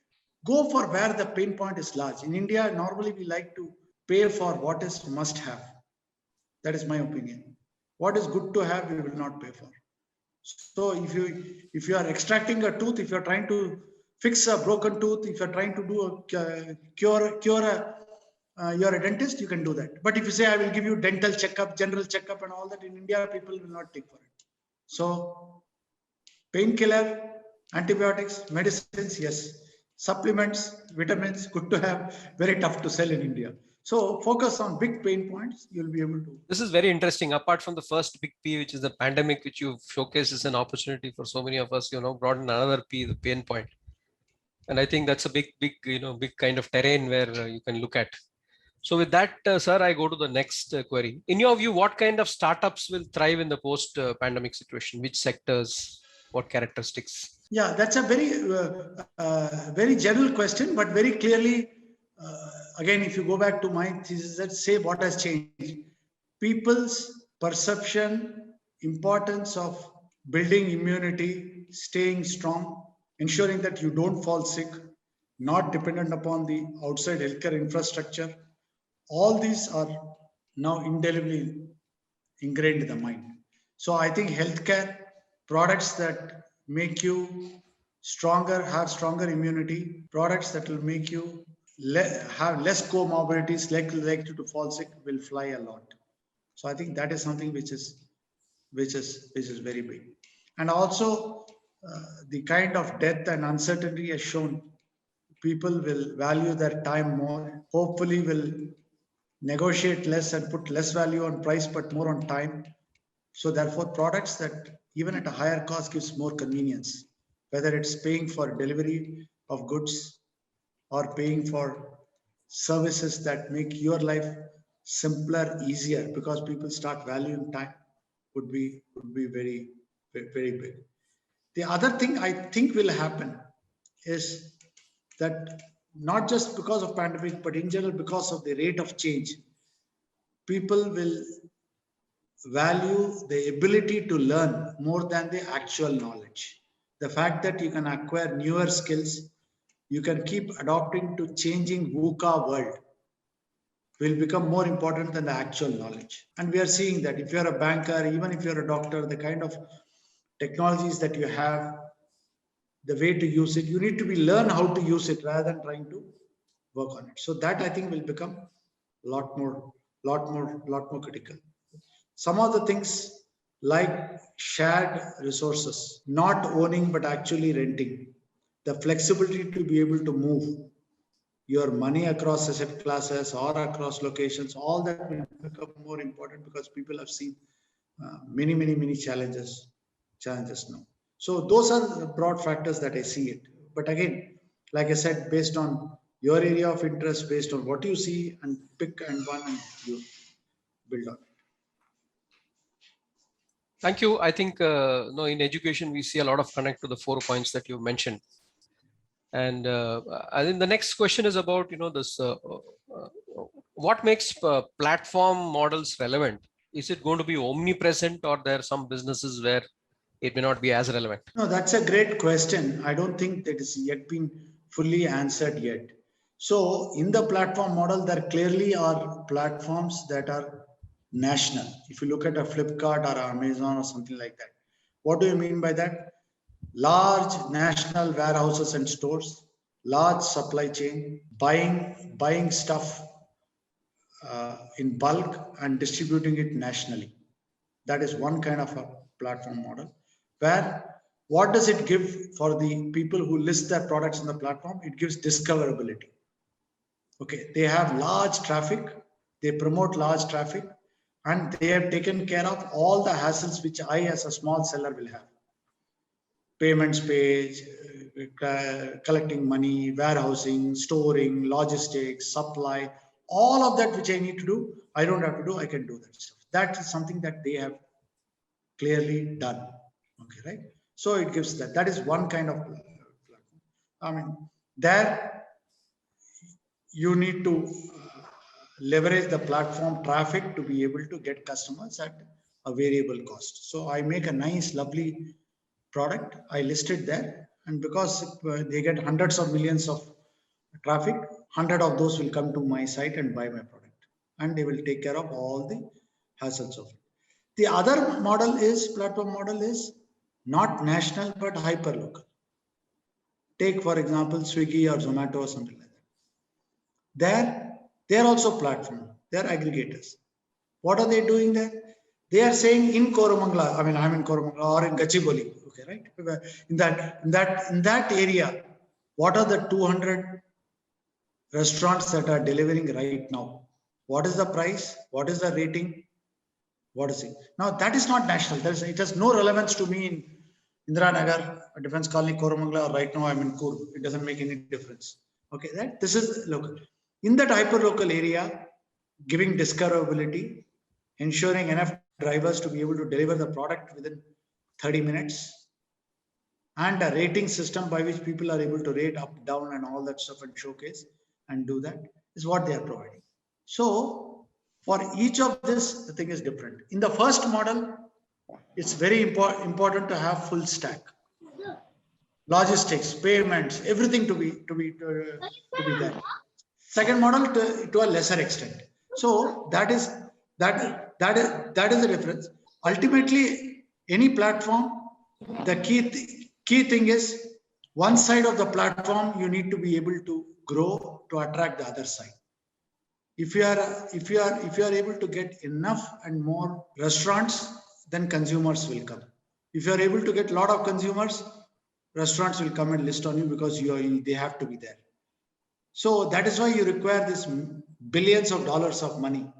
go for where the pain point is large. In India, normally we like to pay for what is must have. That is my opinion. What is good to have, we will not pay for. So if you are extracting a tooth, if you are trying to fix a broken tooth, if you are trying to do a cure you're a dentist, you can do that. But if you say I will give you dental checkup, general checkup, and all that, in India, people will not take for it. So painkiller, antibiotics, medicines, yes. Supplements, vitamins, good to have, very tough to sell in India. So focus on big pain points, you'll be able to. This is very interesting. Apart from the first big P, which is the pandemic, which you've showcased as an opportunity for so many of us, brought in another P, the pain point. And I think that's a big kind of terrain where you can look at. So with that, sir, I go to the next query. In your view, what kind of startups will thrive in the post-pandemic situation? Which sectors? What characteristics? Yeah, that's a very general question, but very clearly, again, if you go back to my thesis, let's say what has changed. People's perception, importance of building immunity, staying strong, ensuring that you don't fall sick, not dependent upon the outside healthcare infrastructure. All these are now indelibly ingrained in the mind. So I think healthcare products that make you stronger, have stronger immunity, products that will make you have less comorbidities, likely to fall sick, will fly a lot. So I think that is something which is very big. And also the kind of death and uncertainty has shown people will value their time more, hopefully will negotiate less and put less value on price, but more on time. So therefore, products that even at a higher cost gives more convenience, whether it's paying for delivery of goods or paying for services that make your life simpler, easier, because people start valuing time, would be very, very big. The other thing I think will happen is that not just because of pandemic, but in general because of the rate of change, people will value the ability to learn more than the actual knowledge. The fact that you can acquire newer skills, you can keep adapting to changing VUCA world will become more important than the actual knowledge. And we are seeing that if you're a banker, even if you're a doctor, the kind of technologies that you have, the way to use it, you need to learn how to use it rather than trying to work on it. So that I think will become a lot more critical. Some of the things like shared resources, not owning but actually renting, the flexibility to be able to move your money across asset classes or across locations, all that will become more important because people have seen many challenges now. So those are the broad factors that I see it. But again, like I said, based on your area of interest, based on what you see, and pick and one and you build on it. Thank you. I think in education we see a lot of connect to the 4 points that you mentioned. And I think the next question is about this. What makes platform models relevant? Is it going to be omnipresent, or there are some businesses where it may not be as relevant? No, that's a great question. I don't think that is yet been fully answered yet. So in the platform model, there clearly are platforms that are national. If you look at a Flipkart or Amazon or something like that, what do you mean by that? Large national warehouses and stores, large supply chain, buying stuff in bulk and distributing it nationally. That is one kind of a platform model. Where what does it give for the people who list their products on the platform? It gives discoverability. Okay, they have large traffic, they promote large traffic, and they have taken care of all the hassles which I as a small seller will have. Payments page, collecting money, warehousing, storing, logistics, supply, all of that which I need to do, I don't have to do, I can do that stuff. That is something that they have clearly done. Okay, right? So it gives that is one kind of platform. I mean, there you need to leverage the platform traffic to be able to get customers at a variable cost. So I make a nice, lovely product. I list it there, and because they get hundreds of millions of traffic, 100 of those will come to my site and buy my product, and they will take care of all the hassles of it. The other model is, platform model is not national but hyper local. Take for example Swiggy or Zomato or something like that. They're also platform. They're aggregators. What are they doing there? They are saying in Koramangala, I mean, I'm in Koramangala or in Gachibowli, okay, right? In that area, what are the 200 restaurants that are delivering right now? What is the price? What is the rating? What is it? Now that is not national. It has no relevance to me in Indira Nagar, Defense Colony, Koramangala, or right now I'm in Kur. It doesn't make any difference. Okay, this is local. In that hyper local area, giving discoverability, ensuring enough drivers to be able to deliver the product within 30 minutes, and a rating system by which people are able to rate up, down, and all that stuff and showcase and do that is what they are providing. So for each of this, the thing is different. In the first model, it's very important to have full stack, logistics, payments, everything to be there. Second model to a lesser extent. So that is the difference. Ultimately, any platform, the key thing is one side of the platform you need to be able to grow to attract the other side. If you are able to get enough and more restaurants, then consumers will come. If you are able to get a lot of consumers, restaurants will come and list on you because they have to be there. So that is why you require this billions of dollars of money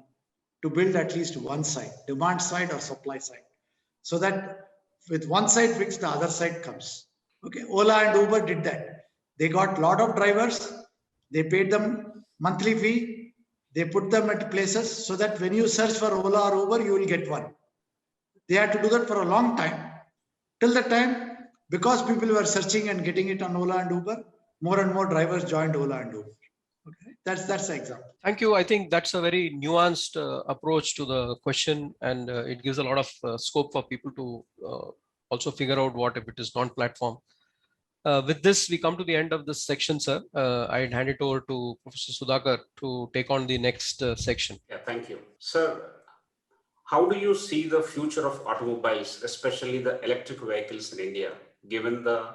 to build at least one side, demand side or supply side, so that with one side fixed, the other side comes. Okay, Ola and Uber did that. They got a lot of drivers. They paid them monthly fee. They put them at places so that when you search for Ola or Uber, you will get one. They had to do that for a long time. Till the time, because people were searching and getting it on Ola and Uber, more and more drivers joined Ola and Uber. Okay, that's the example. Thank you. I think that's a very nuanced approach to the question, and it gives a lot of scope for people to also figure out what if it is non-platform. With this, we come to the end of this section, sir. I'd hand it over to Professor Sudhakar to take on the next section. Yeah, thank you. Sir, how do you see the future of automobiles, especially the electric vehicles in India, given the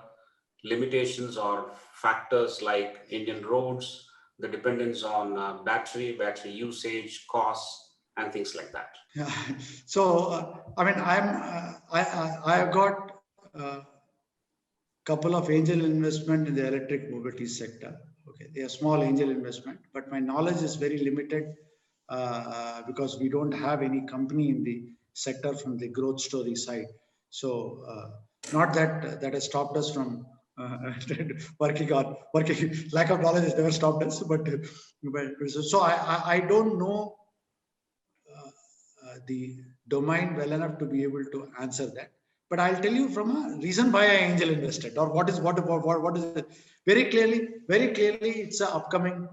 limitations or factors like Indian roads, the dependence on battery usage, costs, and things like that? Yeah. So, I mean, I have got a couple of angel investment in the electric mobility sector. Okay, they are small angel investment, but my knowledge is very limited because we don't have any company in the sector from the growth story side. So, not that has stopped us from working. Lack of knowledge has never stopped us, but so I don't know the domain well enough to be able to answer that. But I'll tell you from a reason why I angel invested, or what is it. Very clearly, it's an upcoming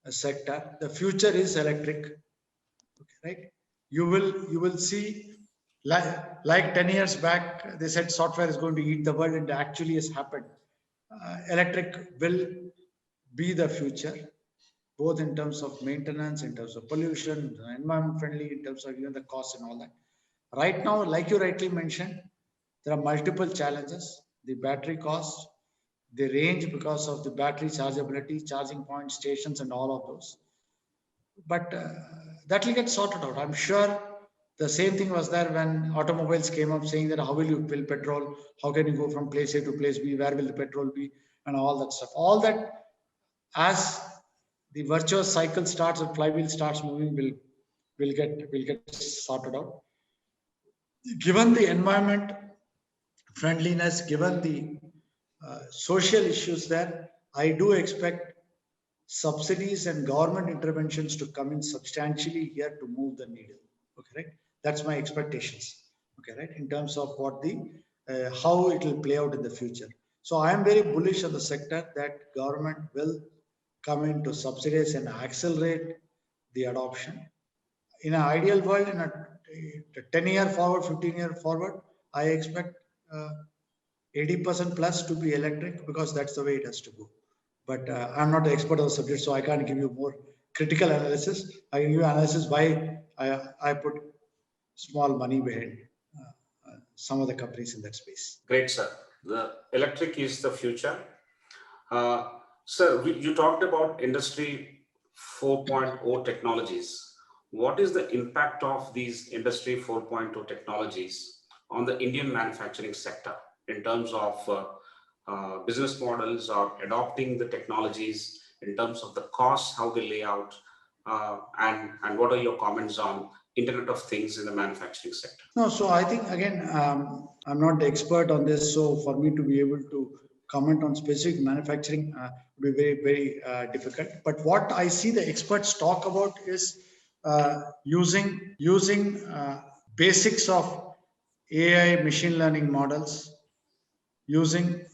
sector. The future is electric. Okay, right? You will see, like 10 years back, they said software is going to eat the world, and it actually has happened. Electric will be the future, both in terms of maintenance, in terms of pollution, environment friendly, in terms of even the cost and all that. Right now, like you rightly mentioned, there are multiple challenges: the battery cost, the range because of the battery chargeability, charging point stations, and all of those. But that will get sorted out. I'm sure the same thing was there when automobiles came up, saying that how will you fill petrol? How can you go from place A to place B? Where will the petrol be? And all that stuff. All that, as the virtuous cycle starts and flywheel starts moving, will get sorted out. Given the environment friendliness, given the social issues there, I do expect subsidies and government interventions to come in substantially here to move the needle. Okay, right? That's my expectations. Okay, right? In terms of what how it will play out in the future. So I am very bullish on the sector that government will come in to subsidize and accelerate the adoption. In an ideal world, in a 10-year forward, 15-year forward, I expect 80% plus to be electric, because that's the way it has to go. But I'm not the expert on the subject, so I can't give you more critical analysis. I give you analysis why I put small money behind some of the companies in that space. Great, sir. The electric is the future. Sir, you talked about Industry 4.0 technologies. What is the impact of these Industry 4.0 technologies on the Indian manufacturing sector in terms of business models or adopting the technologies, in terms of the costs, how they lay out, and what are your comments on Internet of Things in the manufacturing sector? No, so I think again, I'm not the expert on this, so for me to be able to comment on specific manufacturing would be very, very difficult. But what I see the experts talk about is using basics of AI machine learning models, using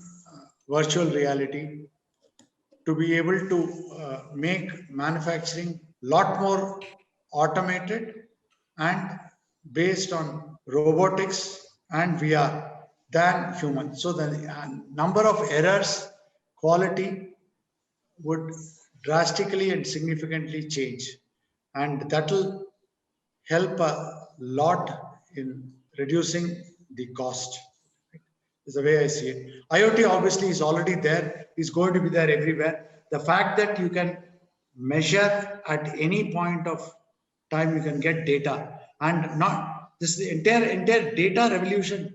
virtual reality to be able to make manufacturing lot more automated and based on robotics and VR than human. So the number of errors, quality would drastically and significantly change, and that will help a lot in reducing the cost. Is the way I see it. IoT obviously is already there, is going to be there everywhere. The fact that you can measure at any point of time, you can get data, and not this the entire data revolution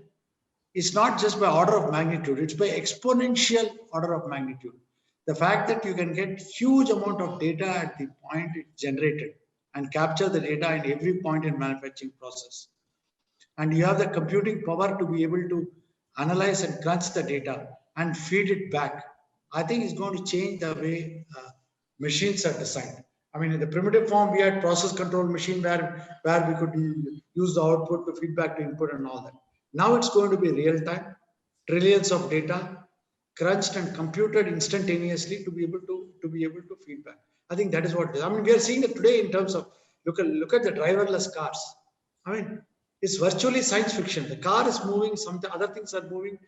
is not just by order of magnitude, it's by exponential order of magnitude. The fact that you can get huge amount of data at the point it's generated and capture the data in every point in manufacturing process, and you have the computing power to be able to analyze and crunch the data and feed it back, I think it's going to change the way machines are designed. I mean, in the primitive form, we had process control machine where we could use the output to feedback to input and all that. Now it's going to be real time, trillions of data crunched and computed instantaneously to be able to feedback. I think that is what it is. I mean, we are seeing it today in terms of look at the driverless cars. I mean, it's virtually science fiction. The car is moving, some other things are moving.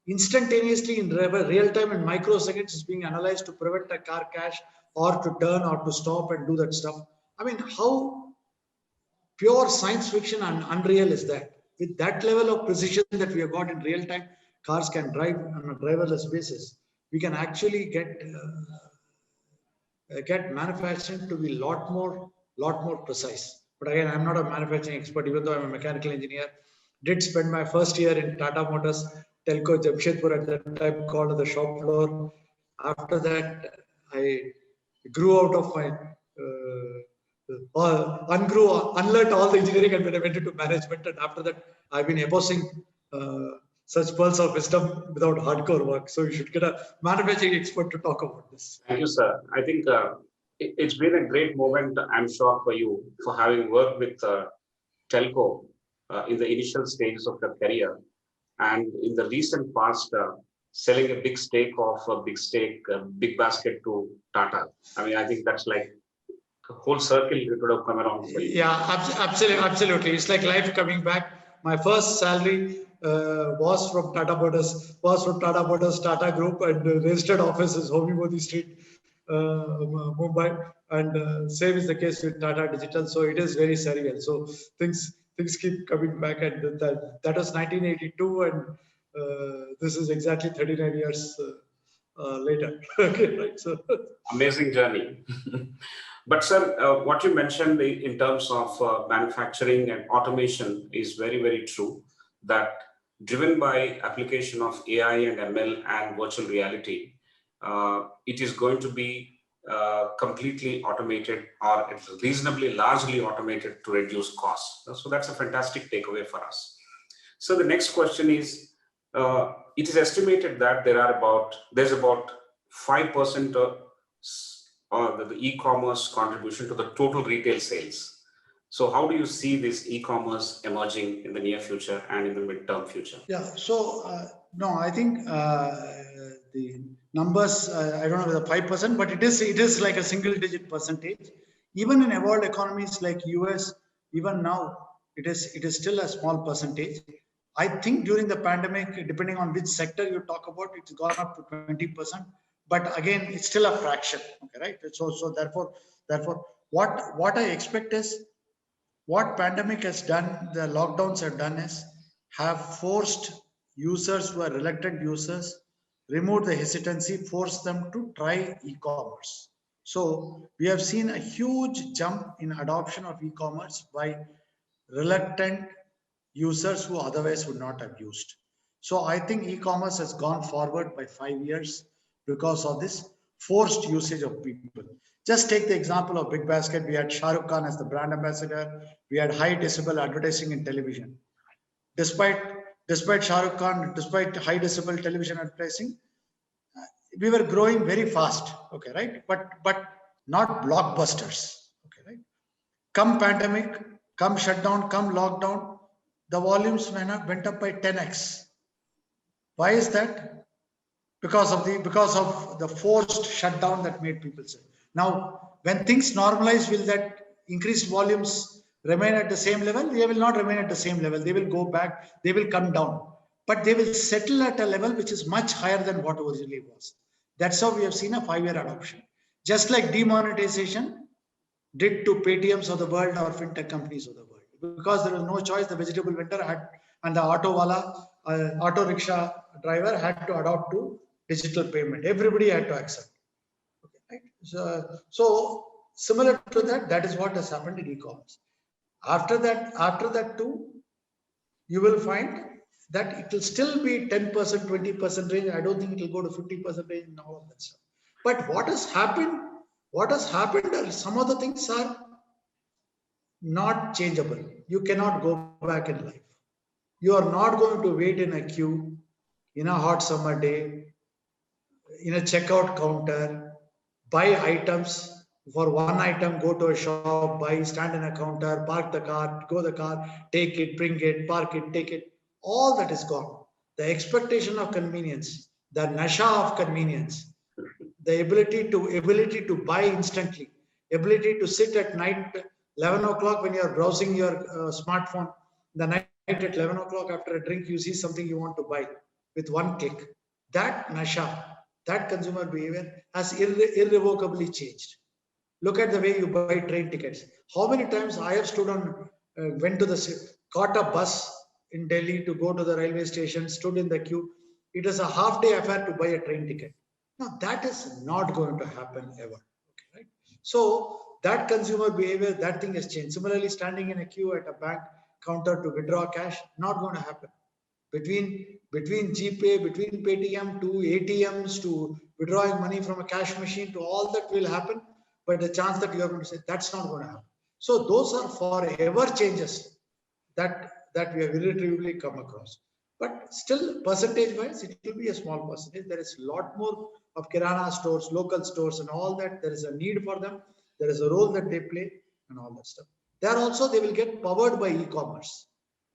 Instantaneously in real time in microseconds is being analyzed to prevent a car crash or to turn or to stop and do that stuff. I mean, how pure science fiction and unreal is that? With that level of precision that we have got in real time, cars can drive on a driverless basis. We can actually get manufacturing to be lot more precise. But again, I'm not a manufacturing expert, even though I'm a mechanical engineer. Did spend my first year in Tata Motors, Telco Jamshedpur at that time, called the shop floor. After that, I grew out of my unlearned all the engineering, and when I went into management. And after that, I've been embossing such pearls of wisdom without hardcore work. So you should get a manufacturing expert to talk about this. Thank you, sir. I think it's been a great moment, I'm sure, for you, for having worked with Telco in the initial stages of your career, and in the recent past, selling a big big basket to Tata. I mean, I think that's like a whole circle you could have come around for you. Yeah, absolutely. It's like life coming back. My first salary was from Tata Motors, Tata Group, and the registered office is Homi Modi Street, Mumbai, and same is the case with Tata Digital. So it is very surreal. So things keep coming back, and that was 1982, and this is exactly 39 years later. Okay, right. So amazing journey. But sir, what you mentioned in terms of manufacturing and automation is very, very true. That driven by application of AI and ML and virtual reality, it is going to be completely automated, or it's reasonably largely automated to reduce costs. So that's a fantastic takeaway for us. So the next question is, it is estimated that there's about 5% of the e-commerce contribution to the total retail sales. So how do you see this e-commerce emerging in the near future and in the midterm future? yeah, so no, I think the numbers, I don't know whether 5%, but it is like a single digit percentage. Even in evolved economies like US, even now, it is still a small percentage. I think during the pandemic, depending on which sector you talk about, it's gone up to 20%. But again, it's still a fraction. Okay, right? So therefore, what I expect is what pandemic has done, the lockdowns have done is have forced users who are reluctant users, remove the hesitancy, force them to try e-commerce. So we have seen a huge jump in adoption of e-commerce by reluctant users who otherwise would not have used. So I think e-commerce has gone forward by 5 years because of this forced usage of people. Just take the example of Big Basket. We had Shah Rukh Khan as the brand ambassador. We had high decibel advertising in television. Despite despite Shah Rukh Khan, despite high decibel television advertising, we were growing very fast. Okay, right? But not blockbusters. Okay, right? Come pandemic, come shutdown, come lockdown, the volumes went up by 10x. Why is that? Because of the forced shutdown that made people sick. Now, when things normalize, will that increased volumes remain at the same level? They will not remain at the same level. They will go back, they will come down, but they will settle at a level which is much higher than what originally was. That's how we have seen a 5-year adoption. Just like demonetization did to Paytms of the world or fintech companies of the world. Because there was no choice, the vegetable vendor had, and the auto rickshaw driver had to adopt to digital payment. Everybody had to accept. Okay, right? So similar to that, that is what has happened in e-commerce. After that too, you will find that it will still be 10%, 20% range. I don't think it will go to 50% range and all of that stuff. But what has happened are some of the things are not changeable. You cannot go back in life. You are not going to wait in a queue in a hot summer day, in a checkout counter, buy items. For one item, go to a shop, buy, stand in a counter, park the car, go the car, take it, bring it, park it, take it. All that is gone. The expectation of convenience, the nasha of convenience, the ability to buy instantly, ability to sit at night 11 o'clock when you're browsing your smartphone, the night at 11 o'clock after a drink, you see something you want to buy with one click. That nasha, that consumer behavior has irrevocably changed. Look at the way you buy train tickets. How many times I have stood on, caught a bus in Delhi to go to the railway station, stood in the queue. It is a half-day affair to buy a train ticket. Now that is not going to happen ever. Okay, right? So that consumer behavior, that thing has changed. Similarly, standing in a queue at a bank counter to withdraw cash, not going to happen. Between GPay, between Paytm to ATMs to withdrawing money from a cash machine to all that will happen, but the chance that you are going to say that's not going to happen. So those are forever changes that we have irretrievably come across. But still, percentage-wise, it will be a small percentage. There is a lot more of kirana stores, local stores, and all that. There is a need for them. There is a role that they play, and all that stuff. There also they will get powered by e-commerce.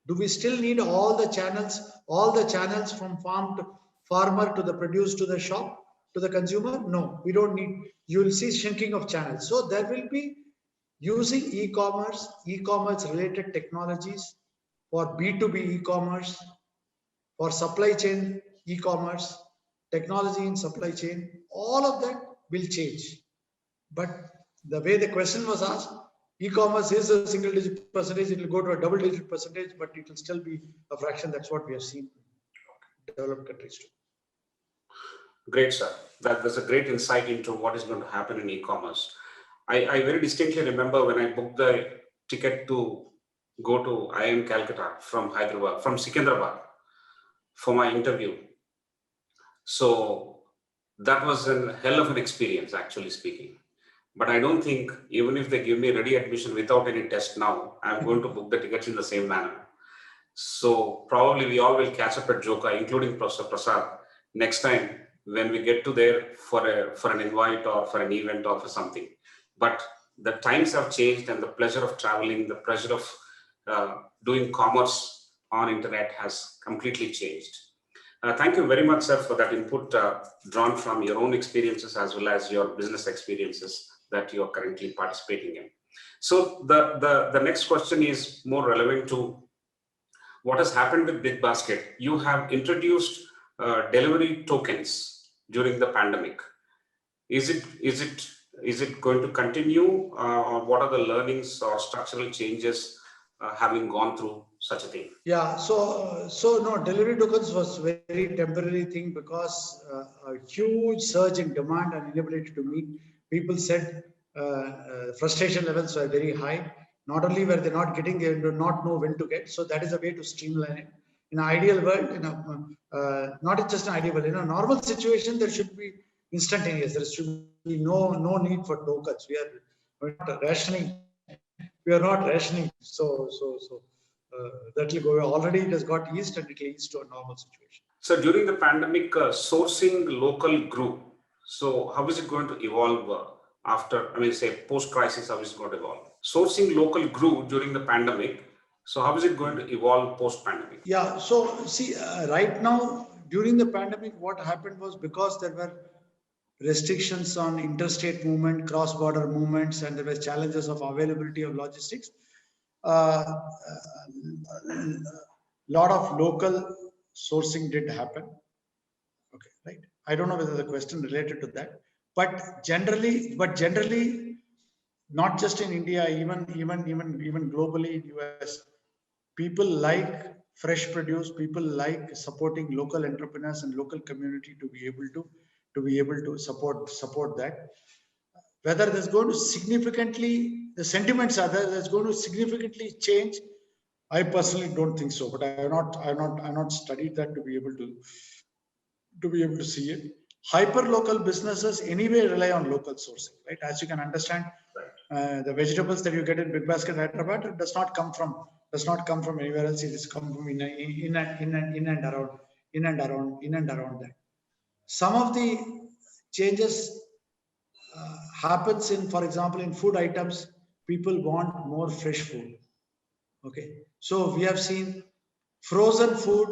Do we still need all the channels from farmer to the produce to the shop to the consumer? No, we don't need. You will see shrinking of channels. So there will be using e-commerce related technologies for B2B e-commerce, for supply chain e-commerce, technology in supply chain, all of that will change. But the way the question was asked, e-commerce is a single digit percentage, it will go to a double digit percentage, but it will still be a fraction. That's what we have seen in developed countries too. Great, sir. That's a great insight into what is going to happen in e-commerce. I very distinctly remember when I booked the ticket to go to IIM Calcutta from Hyderabad, from Secunderabad for my interview. So that was a hell of an experience, actually speaking. But I don't think, even if they give me ready admission without any test now, I'm going to book the tickets in the same manner. So probably we all will catch up at Joka, including Professor Prasad, next time when we get to there for an invite or for an event or for something. But the times have changed, and the pleasure of traveling, the pleasure of doing commerce on internet has completely changed. Thank you very much, sir, for that input drawn from your own experiences as well as your business experiences that you are currently participating in. So the next question is more relevant to what has happened with Big Basket. You have introduced delivery tokens during the pandemic. Is it going to continue, or what are the learnings or structural changes having gone through such a thing? Yeah, so no, delivery tokens was very temporary thing because a huge surge in demand and inability to meet. People said frustration levels were very high. Not only were they not getting, they do not know when to get. So that is a way to streamline it. In an ideal world, not just an ideal world, in a normal situation, there should be instantaneous. There should be no need for tokens. We're not rationing. We are not rationing. So that will go. Already it has got eased and it will ease to a normal situation. So during the pandemic, sourcing local grew. So how is it going to evolve after, say post-crisis, how is it going to evolve? Sourcing local grew during the pandemic. So how is it going to evolve post-pandemic? Yeah, so see, right now, during the pandemic, what happened was because there were restrictions on interstate movement, cross-border movements, and there were challenges of availability of logistics. Lot of local sourcing did happen. Okay, right. I don't know whether the question related to that, but generally, not just in India, even globally in US, people like fresh produce. People like supporting local entrepreneurs and local community to be able to support that. Whether there's going to significantly, the sentiments are there, that's going to significantly change. I personally don't think so, but I have not studied that to be able to see it. Hyper local businesses anyway rely on local sourcing, right? As you can understand, the vegetables that you get in Big Basket Hyderabad does not come from anywhere else. It is come from in and around that. Some of the changes happens in, for example, in food items. People want more fresh food. Okay, so we have seen frozen food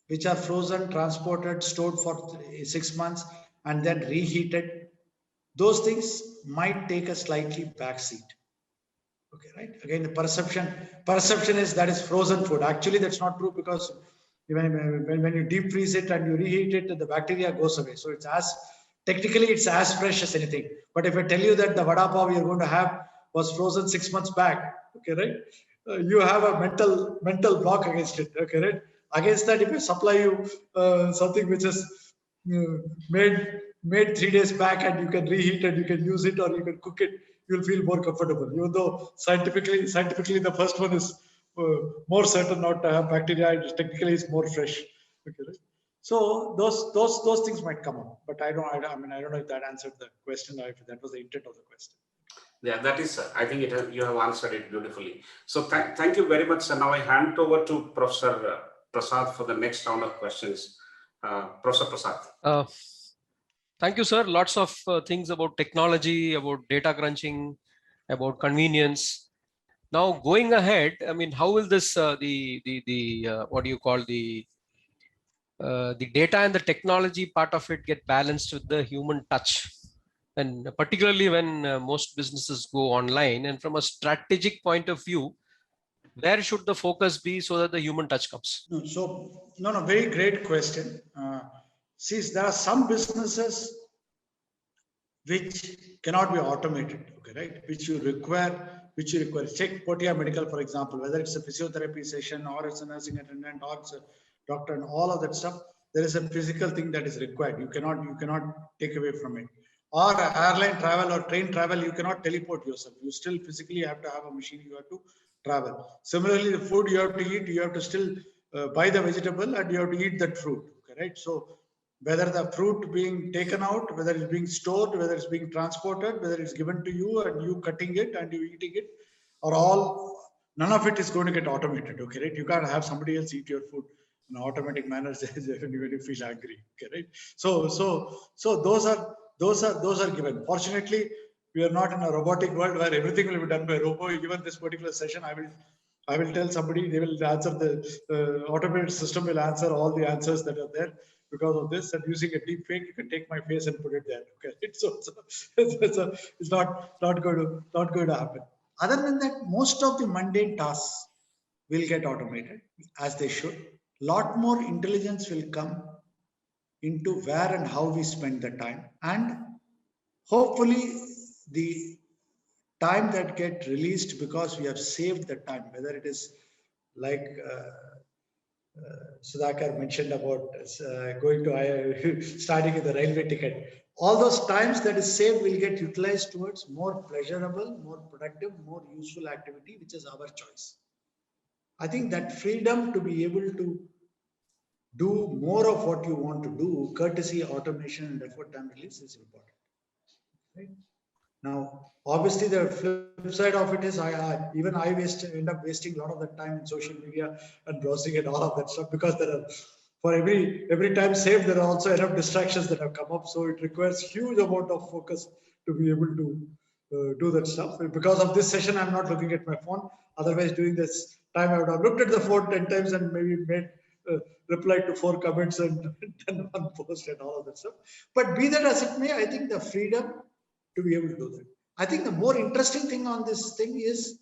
which are frozen, transported, stored for 6 months, and then reheated. Those things might take a slightly backseat. Okay, right? Again, the perception is that is frozen food. Actually, that's not true, because when you deep freeze it and you reheat it, the bacteria goes away. So it's technically as fresh as anything. But if I tell you that the vada pav you're going to have was frozen 6 months back, okay, right? You have a mental block against it. Okay, right? Against that, if I supply you something which is made 3 days back, and you can reheat it, you can use it, or you can cook it, you'll feel more comfortable. Even though scientifically, the first one is more certain not to have bacteria. It technically is more fresh. Okay, right? So those things might come up, but I don't know if that answered the question, or if that was the intent of the question. Yeah, that is, sir. I think you have answered it beautifully. So thank you very much, sir. Now I hand over to Professor Prasad for the next round of questions. Professor Prasad. Thank you, sir. Lots of things about technology, about data crunching, about convenience. Now, going ahead, how will this what do you call the data and the technology part of it get balanced with the human touch? And particularly when most businesses go online, and from a strategic point of view, where should the focus be so that the human touch comes? No, very great question. See, there are some businesses which cannot be automated, okay, right? Which you require. Take Potia Medical, for example, whether it's a physiotherapy session, or it's a nursing attendant, or it's a doctor, and all of that stuff. There is a physical thing that is required. You cannot take away from it. Or airline travel or train travel, you cannot teleport yourself. You still physically have to have a machine. You have to travel. Similarly, the food you have to eat, you have to still buy the vegetable, and you have to eat that fruit. Okay, right? So whether the fruit being taken out, whether it's being stored, whether it's being transported, whether it's given to you and you cutting it and you eating it, none of it is going to get automated. Okay, right? You can't have somebody else eat your food in an automatic manner when you feel angry. Okay, right? So those are given. Fortunately, we are not in a robotic world where everything will be done by robot. Even this particular session, I will tell somebody, they will answer the automated system will answer all the answers that are there because of this. And using a deep fake, you can take my face and put it there. Okay, it's not going to happen. Other than that, most of the mundane tasks will get automated as they should. Lot more intelligence will come into where and how we spend the time, and hopefully the time that get released because we have saved the time, whether it is like Sudhakar mentioned about going to starting with the railway ticket. All those times that is saved will get utilized towards more pleasurable, more productive, more useful activity, which is our choice. I think that freedom to be able to do more of what you want to do, courtesy, automation, and effort time release is important. Right? Now, obviously, the flip side of it is even I end up wasting a lot of the time in social media and browsing and all of that stuff, because there are, for every time saved, there are also enough distractions that have come up. So it requires huge amount of focus to be able to do that stuff. Because of this session, I'm not looking at my phone. Otherwise, during this time, I would have looked at the phone 10 times and maybe made replied to 4 comments and done one post and all of that stuff. But be that as it may, I think the freedom to be able to do that. I think the more interesting thing on this thing is,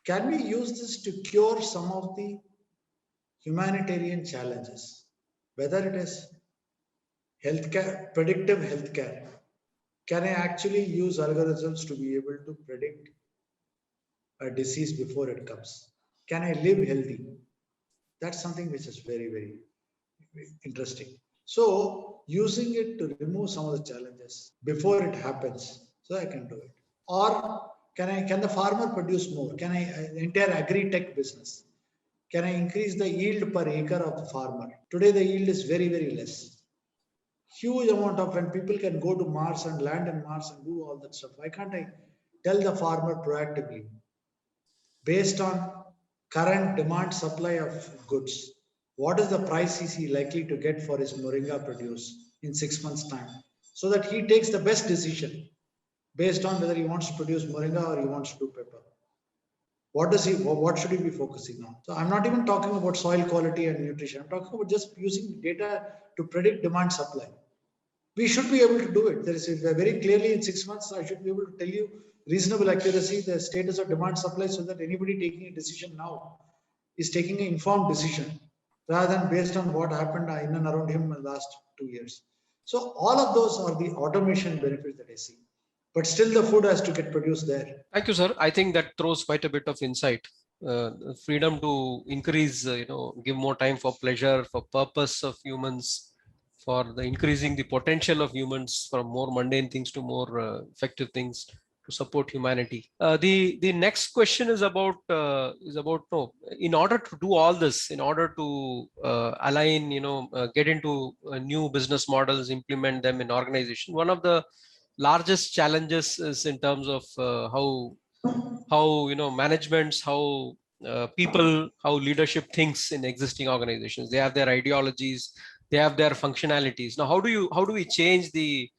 can we use this to cure some of the humanitarian challenges, whether it is healthcare, predictive healthcare? Can I actually use algorithms to be able to predict a disease before it comes? Can I live healthy? That's something which is very, very interesting. So using it to remove some of the challenges before it happens, so I can do it. Or can the farmer produce more? Can I entire agri-tech business? Can I increase the yield per acre of the farmer? Today the yield is very, very less. Huge amount of, when people can go to Mars and land in Mars and do all that stuff, why can't I tell the farmer proactively, based on current demand supply of goods, what is the price is he likely to get for his moringa produce in 6 months' time, so that he takes the best decision based on whether he wants to produce moringa or he wants to do pepper. What should he be focusing on? So I'm not even talking about soil quality and nutrition. I'm talking about just using data to predict demand supply. We should be able to do it. There is very clearly in 6 months, I should be able to tell you reasonable accuracy, the status of demand supply, so that anybody taking a decision now is taking an informed decision rather than based on what happened in and around him in the last 2 years. So all of those are the automation benefits that I see. But still the food has to get produced there. Thank you, sir. I think that throws quite a bit of insight. Freedom to increase, give more time for pleasure, for purpose of humans, for the increasing the potential of humans from more mundane things to more effective things to support humanity. The next question is about no. In order to do all this, in order to align, get into new business models, implement them in organization, one of the largest challenges is in terms of how managements, how people, how leadership thinks in existing organizations. They have their ideologies, they have their functionalities. Now, how do we change the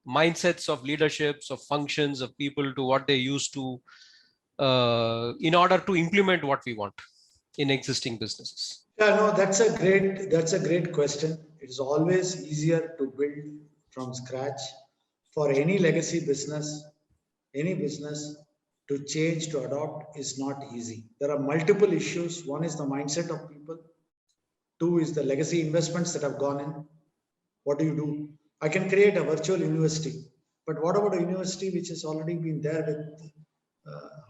mindsets of leaderships, of functions, of people to what they used to in order to implement what we want in existing businesses? Yeah, no, that's a great question. It is always easier to build from scratch. For any legacy business, any business, to change, to adopt is not easy. There are multiple issues. One is the mindset of people. Two is the legacy investments that have gone in. What do you do? I can create a virtual university, but what about a university which has already been there with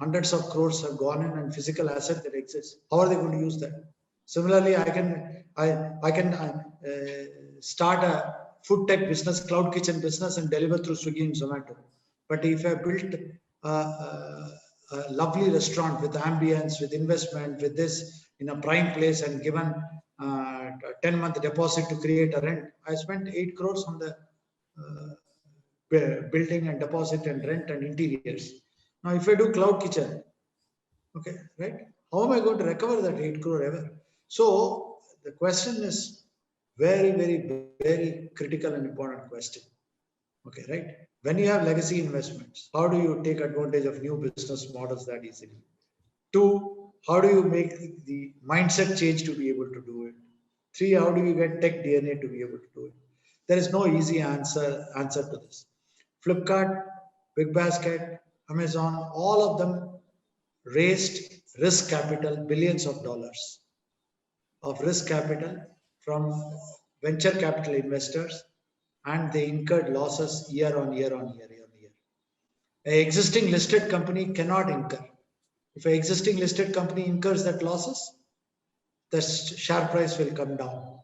hundreds of crores have gone in and physical asset that exists? How are they going to use that? Similarly, I can start a food tech business, cloud kitchen business, and deliver through Swiggy and Zomato. But if I built a lovely restaurant with ambience, with investment, with this in a prime place, and given 10-month deposit to create a rent, I spent 8 crores on the building and deposit and rent and interiors. Now, if I do cloud kitchen, okay, right? How am I going to recover that 8 crore ever? So the question is very, very, very critical and important question. Okay, right? When you have legacy investments, how do you take advantage of new business models that easily? 2, how do you make the mindset change to be able to do it? 3, how do you get tech DNA to be able to do it? There is no easy answer to this. Flipkart, Big Basket, Amazon, all of them raised risk capital, billions of dollars of risk capital from venture capital investors, and they incurred losses year on year on year on year. An existing listed company cannot incur. If an existing listed company incurs that losses, the share price will come down,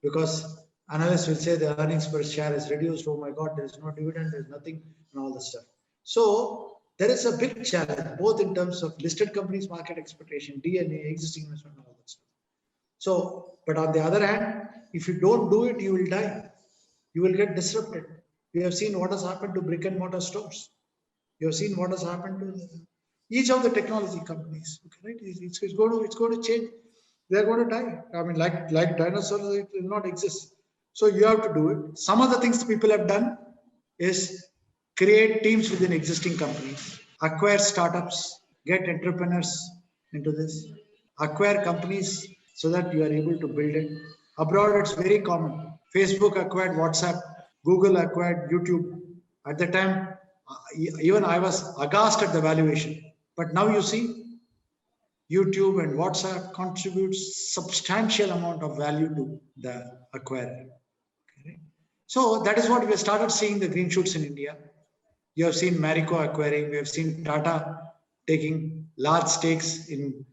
because analysts will say the earnings per share is reduced. Oh my God, there is no dividend, there is nothing, and all this stuff. So there is a big challenge, both in terms of listed companies, market expectation, DNA, existing investment, and all that stuff. So, but on the other hand, if you don't do it, you will die. You will get disrupted. We have seen what has happened to brick and mortar stores. You have seen what has happened to each of the technology companies. Okay, right? It's going to change. They're going to die. I mean, like dinosaurs, it will not exist. So you have to do it. Some of the things people have done is create teams within existing companies, acquire startups, get entrepreneurs into this, acquire companies so that you are able to build it. Abroad, it's very common. Facebook acquired WhatsApp, Google acquired YouTube. At the time, even I was aghast at the valuation. But now you see, YouTube and WhatsApp contributes substantial amount of value to the acquirer. Okay. So that is what we have started seeing the green shoots in India. You have seen Marico acquiring, we have seen Tata taking large stakes in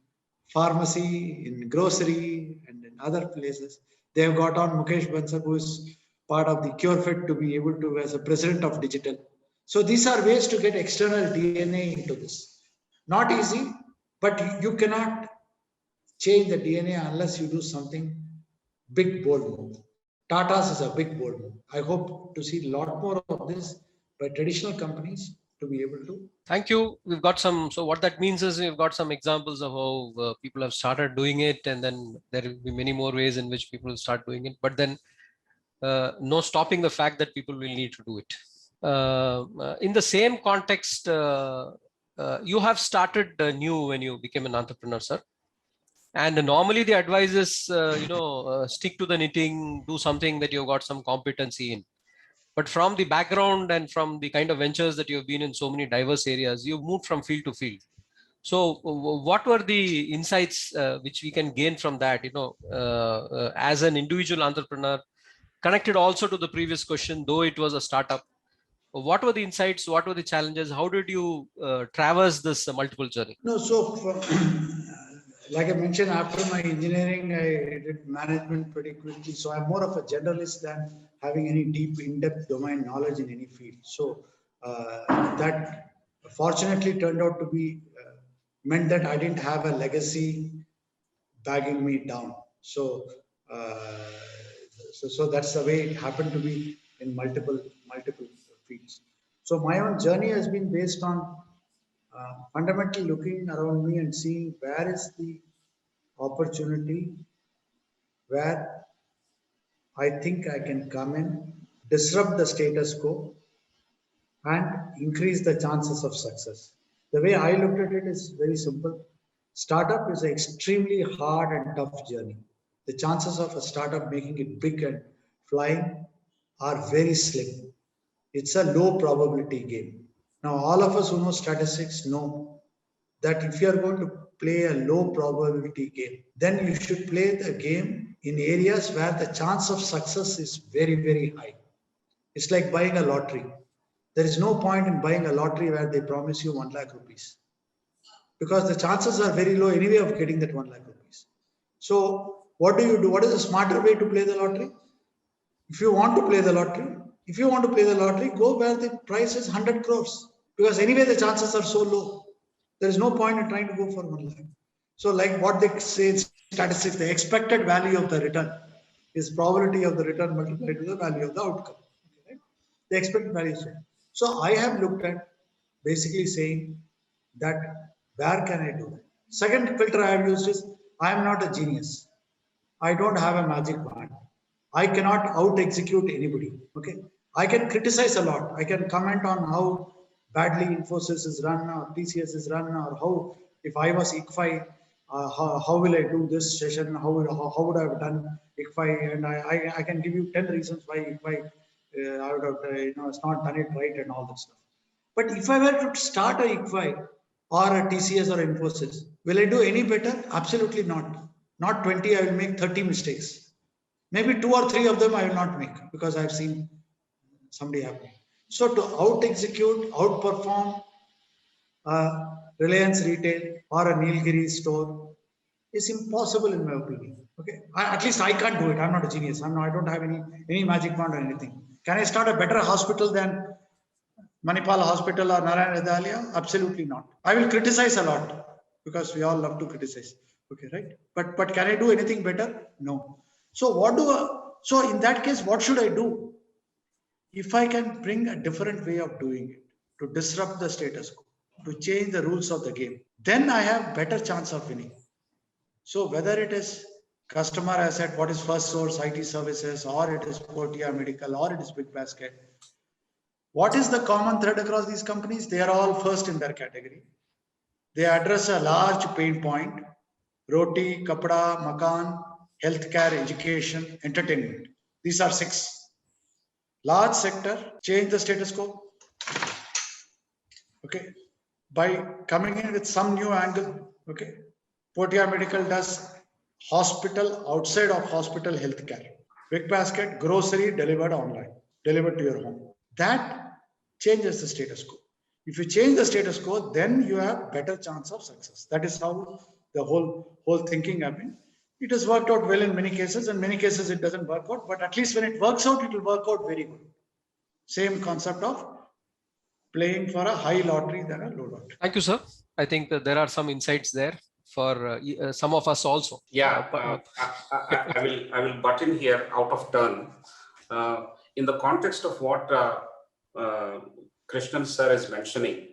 pharmacy, in grocery, and in other places. They have got on Mukesh Bansal, who is part of the CureFit, to be able to as a president of digital. So these are ways to get external DNA into this. Not easy, but you cannot change the DNA unless you do something big, bold move. Tata's is a big, bold move. I hope to see a lot more of this by traditional companies to be able to. Thank you. We've got some. So what that means is we've got some examples of how people have started doing it, and then there will be many more ways in which people will start doing it. But then no stopping the fact that people will need to do it. In the same context, you have started new when you became an entrepreneur, sir. And normally the advice is, stick to the knitting, do something that you've got some competency in. But from the background and from the kind of ventures that you've been in so many diverse areas, you've moved from field to field. So what were the insights which we can gain from that, as an individual entrepreneur, connected also to the previous question, though it was a startup? What were the insights? What were the challenges? How did you traverse this multiple journey? No, so like I mentioned, after my engineering, I did management pretty quickly. So I'm more of a generalist than having any deep, in-depth domain knowledge in any field. So that fortunately turned out to be meant that I didn't have a legacy bagging me down. So so that's the way it happened to be in multiple fields. So my own journey has been based on fundamentally looking around me and seeing where is the opportunity, where I think I can come in, disrupt the status quo, and increase the chances of success. The way I looked at it is very simple. Startup is an extremely hard and tough journey. The chances of a startup making it big and flying are very slim. It's a low probability game. Now, all of us who know statistics know that if you are going to play a low probability game, then you should play the game in areas where the chance of success is very, very high. It's like buying a lottery. There is no point in buying a lottery where they promise you 1 lakh rupees, because the chances are very low anyway of getting that 1 lakh rupees. So what do you do? What is a smarter way to play the lottery? If you want to play the lottery, go where the price is 100 crores, because anyway the chances are so low. There is no point in trying to go for 1 lakh. So like what they say in statistics, the expected value of the return is probability of the return multiplied to the value of the outcome. Okay? The expected value is. So I have looked at basically saying that where can I do that? Second filter I have used is I am not a genius. I don't have a magic wand. I cannot out execute anybody. Okay. I can criticize a lot. I can comment on how badly Infosys is run or TCS is run or how If I was ICFAI, how will I do this session? How would I have done ICFAI? And I can give you 10 reasons why ICFAI, I would have, it's not done it right and all that stuff. But if I were to start a ICFAI or a TCS or Infosys, will I do any better? Absolutely not. Not 20, I will make 30 mistakes. Maybe 2 or 3 of them I will not make because I've seen somebody happening. So to out execute, outperform Reliance Retail or a Nilgiri store is impossible in my opinion. Okay, at least I can't do it. I'm not a genius. I don't have any magic wand or anything. Can I start a better hospital than Manipal Hospital or Narayana Hridayalayya? Absolutely not. I will criticize a lot because we all love to criticize. Okay, right? But can I do anything better? No. So in that case, what should I do? If I can bring a different way of doing it to disrupt the status quo, to change the rules of the game, then I have better chance of winning. So whether it is customer asset, what is First Source IT services, or it is Portia Medical, or it is Big Basket, what is the common thread across these companies? They are all first in their category. They address a large pain point: roti, kapda, makan, healthcare, education, entertainment. These are 6. Large sector, change the status quo. Okay, by coming in with some new angle. Okay, Portia Medical does hospital, outside of hospital healthcare. Big Basket, grocery delivered online, delivered to your home. That changes the status quo. If you change the status quo, then you have better chance of success. That is how the whole thinking happened. It has worked out well in many cases. In many cases, it doesn't work out. But at least when it works out, it will work out very good. Same concept of playing for a high lottery than a low lottery. Thank you, sir. I think that there are some insights there for some of us also. Yeah, I will butt in here out of turn. In the context of what Krishnan sir is mentioning,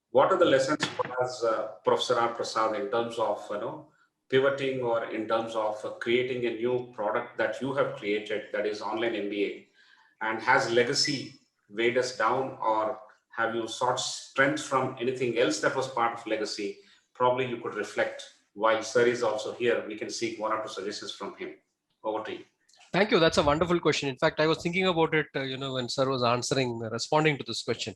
what are the lessons for us, Professor R. Prasad, in terms of pivoting, or in terms of creating a new product that you have created, that is online MBA, and has legacy weighed us down, or have you sought strength from anything else that was part of legacy? Probably you could reflect. While sir is also here, we can seek 1 or 2 suggestions from him. Over to you. Thank you. That's a wonderful question. In fact, I was thinking about it, when sir was responding to this question.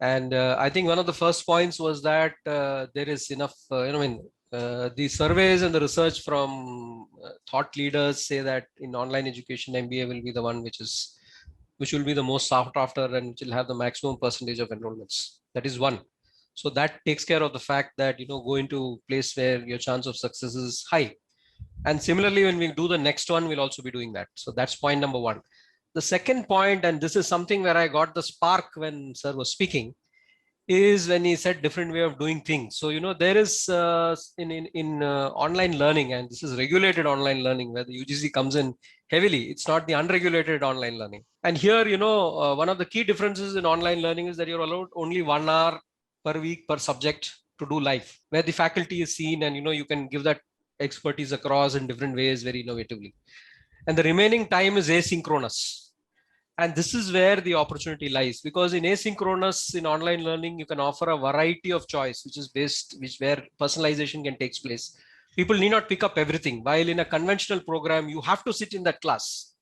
And I think one of the first points was that there is enough, the surveys and the research from thought leaders say that in online education, MBA will be the one which will be the most sought after and which will have the maximum percentage of enrollments. That is one. So that takes care of the fact that, go into a place where your chance of success is high. And similarly, when we do the next one, we'll also be doing that. So that's point number 1. The second point, and this is something where I got the spark when sir was speaking, is when he said different way of doing things. So, there is in online learning, and this is regulated online learning where the UGC comes in heavily. It's not the unregulated online learning. And here, one of the key differences in online learning is that you're allowed only 1 hour per week per subject to do live, where the faculty is seen and, you can give that expertise across in different ways very innovatively. And the remaining time is asynchronous. And this is where the opportunity lies, because in asynchronous, in online learning, you can offer a variety of choice, which is where personalization can take place. People need not pick up everything. While in a conventional program, you have to sit in that class.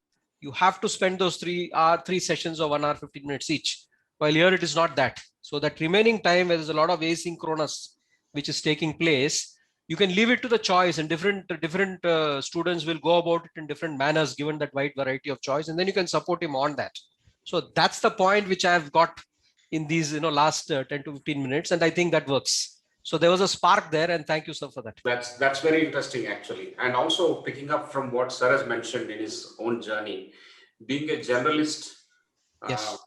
You have to spend those 3 sessions of 1 hour, 15 minutes each. While here it is not that. So that remaining time where there's a lot of asynchronous, which is taking place, you can leave it to the choice, and different students will go about it in different manners given that wide variety of choice, and then you can support him on that. So that's the point which I've got in these last 10 to 15 minutes, and I think that works. So there was a spark there, and thank you, sir, for that. That's very interesting, actually. And also picking up from what sir has mentioned in his own journey, being a generalist, Yes.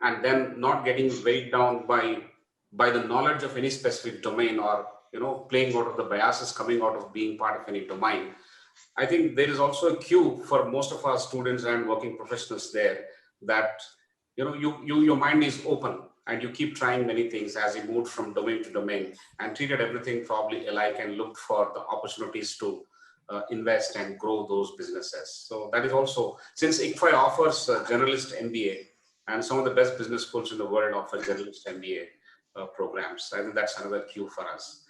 And then not getting weighed down by the knowledge of any specific domain, or playing out of the biases coming out of being part of any domain. I think there is also a cue for most of our students and working professionals there that your mind is open and you keep trying many things as you moved from domain to domain, and treated everything probably alike and looked for the opportunities to invest and grow those businesses. So that is also, since ICFAI offers a generalist MBA, and some of the best business schools in the world offer generalist MBA, programs. I think that's another cue for us.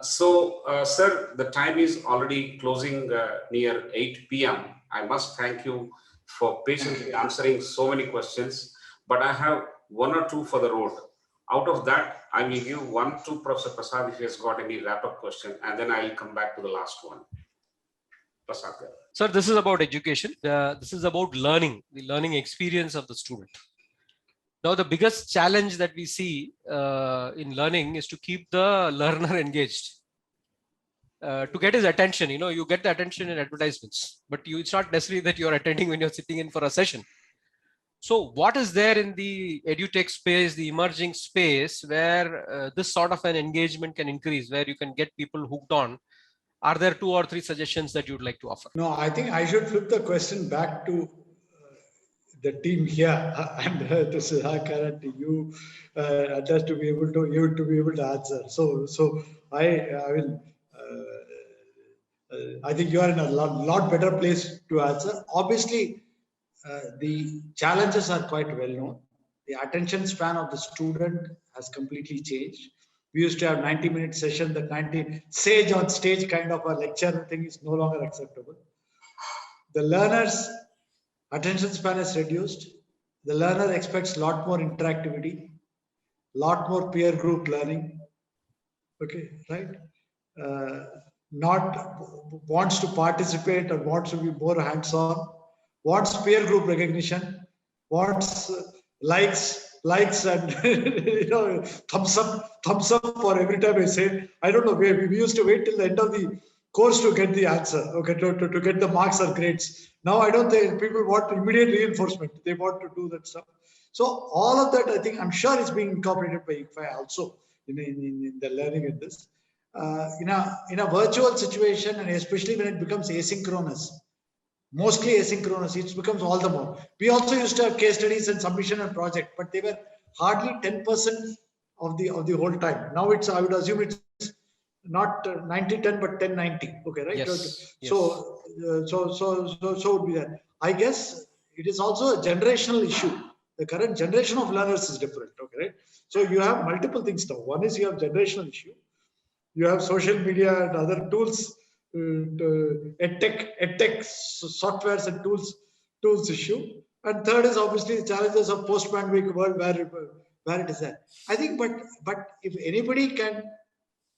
Sir, the time is already closing near 8 p.m. I must thank you for patiently answering so many questions, but I have one or two for the road. Out of that, I will give one to Professor Prasad if he has got any wrap-up question, and then I will come back to the last one. Prasad. Sir, this is about education. This is about learning, the learning experience of the student. Now, the biggest challenge that we see in learning is to keep the learner engaged. To get his attention, you get the attention in advertisements, but it's not necessarily that you're attending when you're sitting in for a session. So what is there in the edutech space, the emerging space, where this sort of an engagement can increase, where you can get people hooked on? Are there 2 or 3 suggestions that you'd like to offer? No, I think I should flip the question back to the team here and to Sudhakar and to you, just to be able to answer. So I will. I think you are in a lot better place to answer. Obviously, the challenges are quite well known. The attention span of the student has completely changed. We used to have 90-minute session, the 90 sage on stage kind of a lecture thing is no longer acceptable. The learner's attention span is reduced. The learner expects a lot more interactivity, lot more peer group learning. Okay, right? Not wants to participate or wants to be more hands-on, wants peer group recognition, wants likes and thumbs up for every time I say. I don't know, we used to wait till the end of the course to get the answer, okay, to get the marks or grades. Now I don't think people want immediate reinforcement. They want to do that stuff. So all of that, I think, I'm sure is being incorporated by ICFAI also in the learning in this. In a virtual situation, and especially when it becomes asynchronous, mostly asynchronous, it becomes all the more. We also used to have case studies and submission and project, but they were hardly 10% of the whole time. Now it's, I would assume it's not 90-10, but 10-90. Okay, right? Yes. So would be that. I guess it is also a generational issue. The current generation of learners is different. Okay, right? So you have multiple things now. One is you have generational issue. You have social media and other tools, edtech softwares and tools issue. And third is obviously the challenges of post-pandemic world where it is at. I think, but if anybody can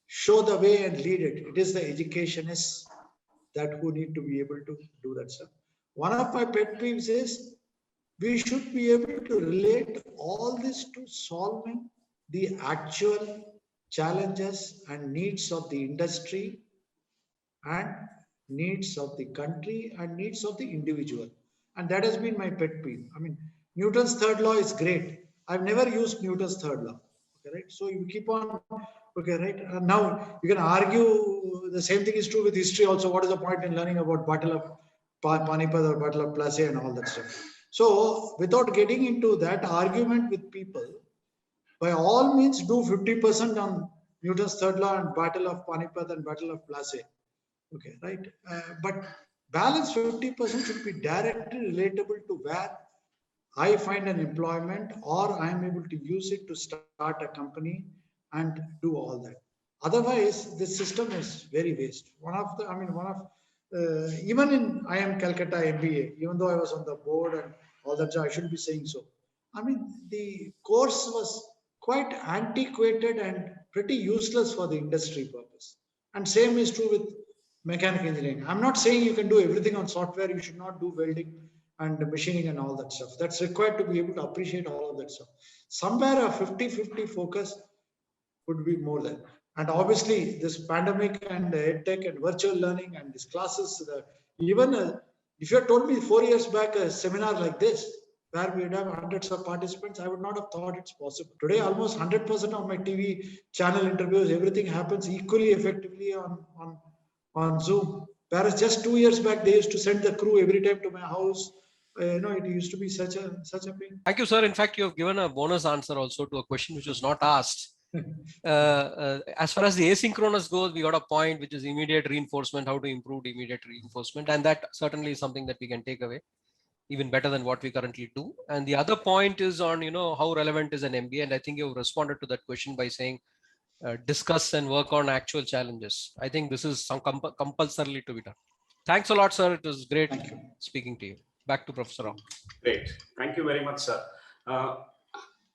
show the way and lead it, it is the educationists that who need to be able to do that stuff. One of my pet peeves is we should be able to relate all this to solving the actual challenges and needs of the industry and needs of the country and needs of the individual. And that has been my pet peeve. I mean, Newton's third law is great. I've never used Newton's third law. Okay, right? So you keep on, okay, right? And now you can argue the same thing is true with history also. What is the point in learning about Battle of Panipat or Battle of Plassey and all that stuff? So without getting into that argument with people, by all means, do 50% on Newton's third law and Battle of Panipat and Battle of Plassey. Okay, right? But balance 50% should be directly relatable to where I find an employment or I am able to use it to start a company and do all that. Otherwise, this system is very waste. Even in IIM Calcutta MBA, even though I was on the board and all that, I shouldn't be saying so. I mean, the course was quite antiquated and pretty useless for the industry purpose. And same is true with mechanical engineering. I'm not saying you can do everything on software. You should not do welding and machining and all that stuff. That's required to be able to appreciate all of that stuff. Somewhere a 50-50 focus would be more than. And obviously this pandemic and edtech and virtual learning and these classes, if you had told me 4 years back a seminar like this, where we would have hundreds of participants, I would not have thought it's possible. Today, almost 100% of my TV channel interviews, everything happens equally effectively on Zoom. Whereas just 2 years back, they used to send the crew every time to my house. It used to be such a pain. Thank you, sir. In fact, you have given a bonus answer also to a question which was not asked. As far as the asynchronous goes, we got a point, which is immediate reinforcement, how to improve immediate reinforcement. And that certainly is something that we can take away. even better than what we currently do. And the other point is on, how relevant is an MBA? And I think you've responded to that question by saying, discuss and work on actual challenges. I think this is some compulsorily to be done. Thanks a lot, sir. It was great speaking to you. Back to Professor Rao. Great. Thank you very much, sir.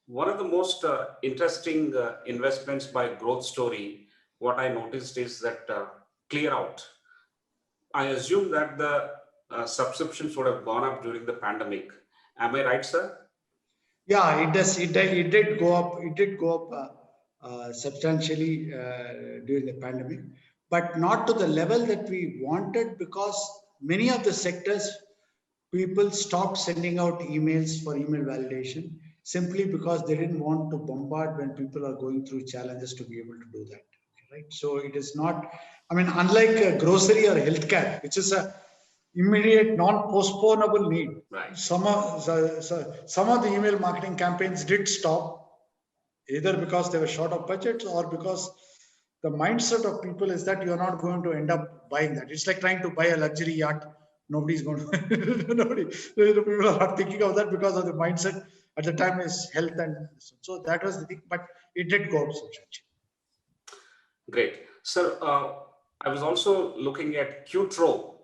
One of the most interesting investments by Growth Story, what I noticed is that Clear Out. I assume that the subscriptions would have gone up during the pandemic. Am I right, sir? Yeah, it does. It did go up. It did go up substantially during the pandemic, but not to the level that we wanted, because many of the sectors, people stopped sending out emails for email validation simply because they didn't want to bombard when people are going through challenges to be able to do that. Right. So it is not. I mean, unlike grocery or healthcare, which is a immediate, non-postponable need. Right. Some of the email marketing campaigns did stop, either because they were short of budgets or because the mindset of people is that you're not going to end up buying that. It's like trying to buy a luxury yacht. Nobody's going to, people are not thinking of that because of the mindset at the time is health. And so that was the thing, but it did go up substantially. Great. Sir, I was also looking at Qtro.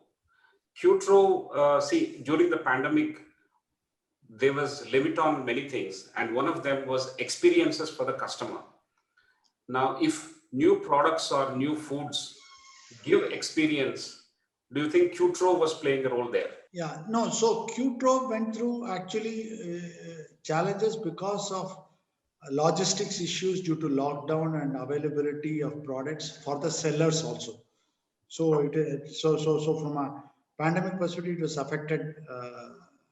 Qtro, see, during the pandemic, there was limit on many things, and one of them was experiences for the customer. Now, if new products or new foods give experience, do you think Qtro was playing a role there? Yeah, no. So Qtro went through actually challenges because of logistics issues due to lockdown and availability of products for the sellers also. So so from a pandemic perspective, it was affected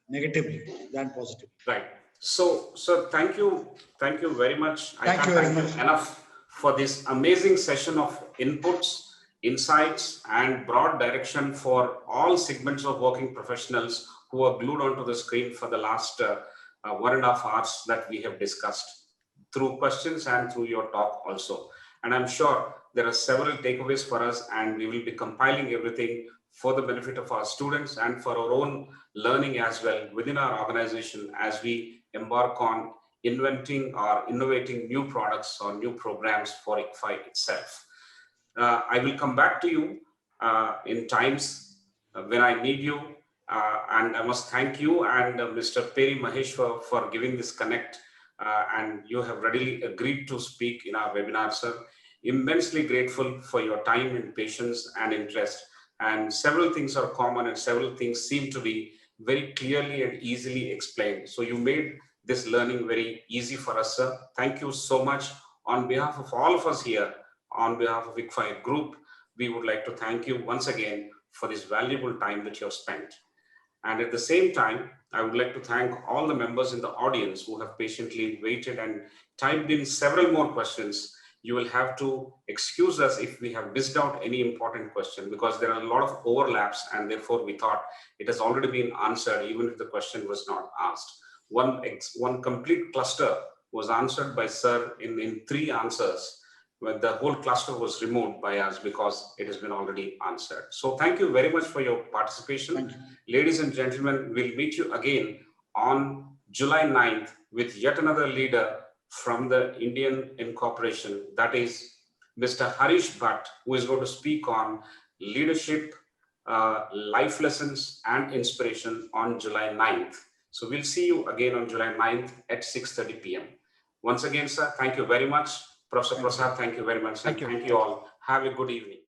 negatively than positively. Right. So thank you very much. I can't thank you enough for this amazing session of inputs, insights, and broad direction for all segments of working professionals who are glued onto the screen for the last 1.5 hours that we have discussed through questions and through your talk also. And I'm sure there are several takeaways for us, and we will be compiling everything for the benefit of our students and for our own learning as well within our organization as we embark on inventing or innovating new products or new programs for ICFAI itself. I will come back to you in times when I need you, and I must thank you and Mr. Peri Maheshwar for giving this connect, and you have readily agreed to speak in our webinar, sir. Immensely grateful for your time and patience and interest. And several things are common and several things seem to be very clearly and easily explained. So you made this learning very easy for us, sir. Thank you so much. On behalf of all of us here, on behalf of ICFAI Group, we would like to thank you once again for this valuable time that you have spent. And at the same time, I would like to thank all the members in the audience who have patiently waited and typed in several more questions. You will have to excuse us if we have missed out any important question, because there are a lot of overlaps, and therefore we thought it has already been answered even if the question was not asked. One complete cluster was answered by sir in 3 answers, where the whole cluster was removed by us because it has been already answered. So thank you very much for your participation. Ladies and gentlemen, we'll meet you again on July 9th with yet another leader from the Indian Incorporation, that is Mr. Harish Bhatt, who is going to speak on leadership, life lessons and inspiration on July 9th. So we'll see you again on July 9th at 6:30 p.m. Once again, sir, thank you very much. Professor Prasad, thank you very much. Thank you. Thank you all. Have a good evening.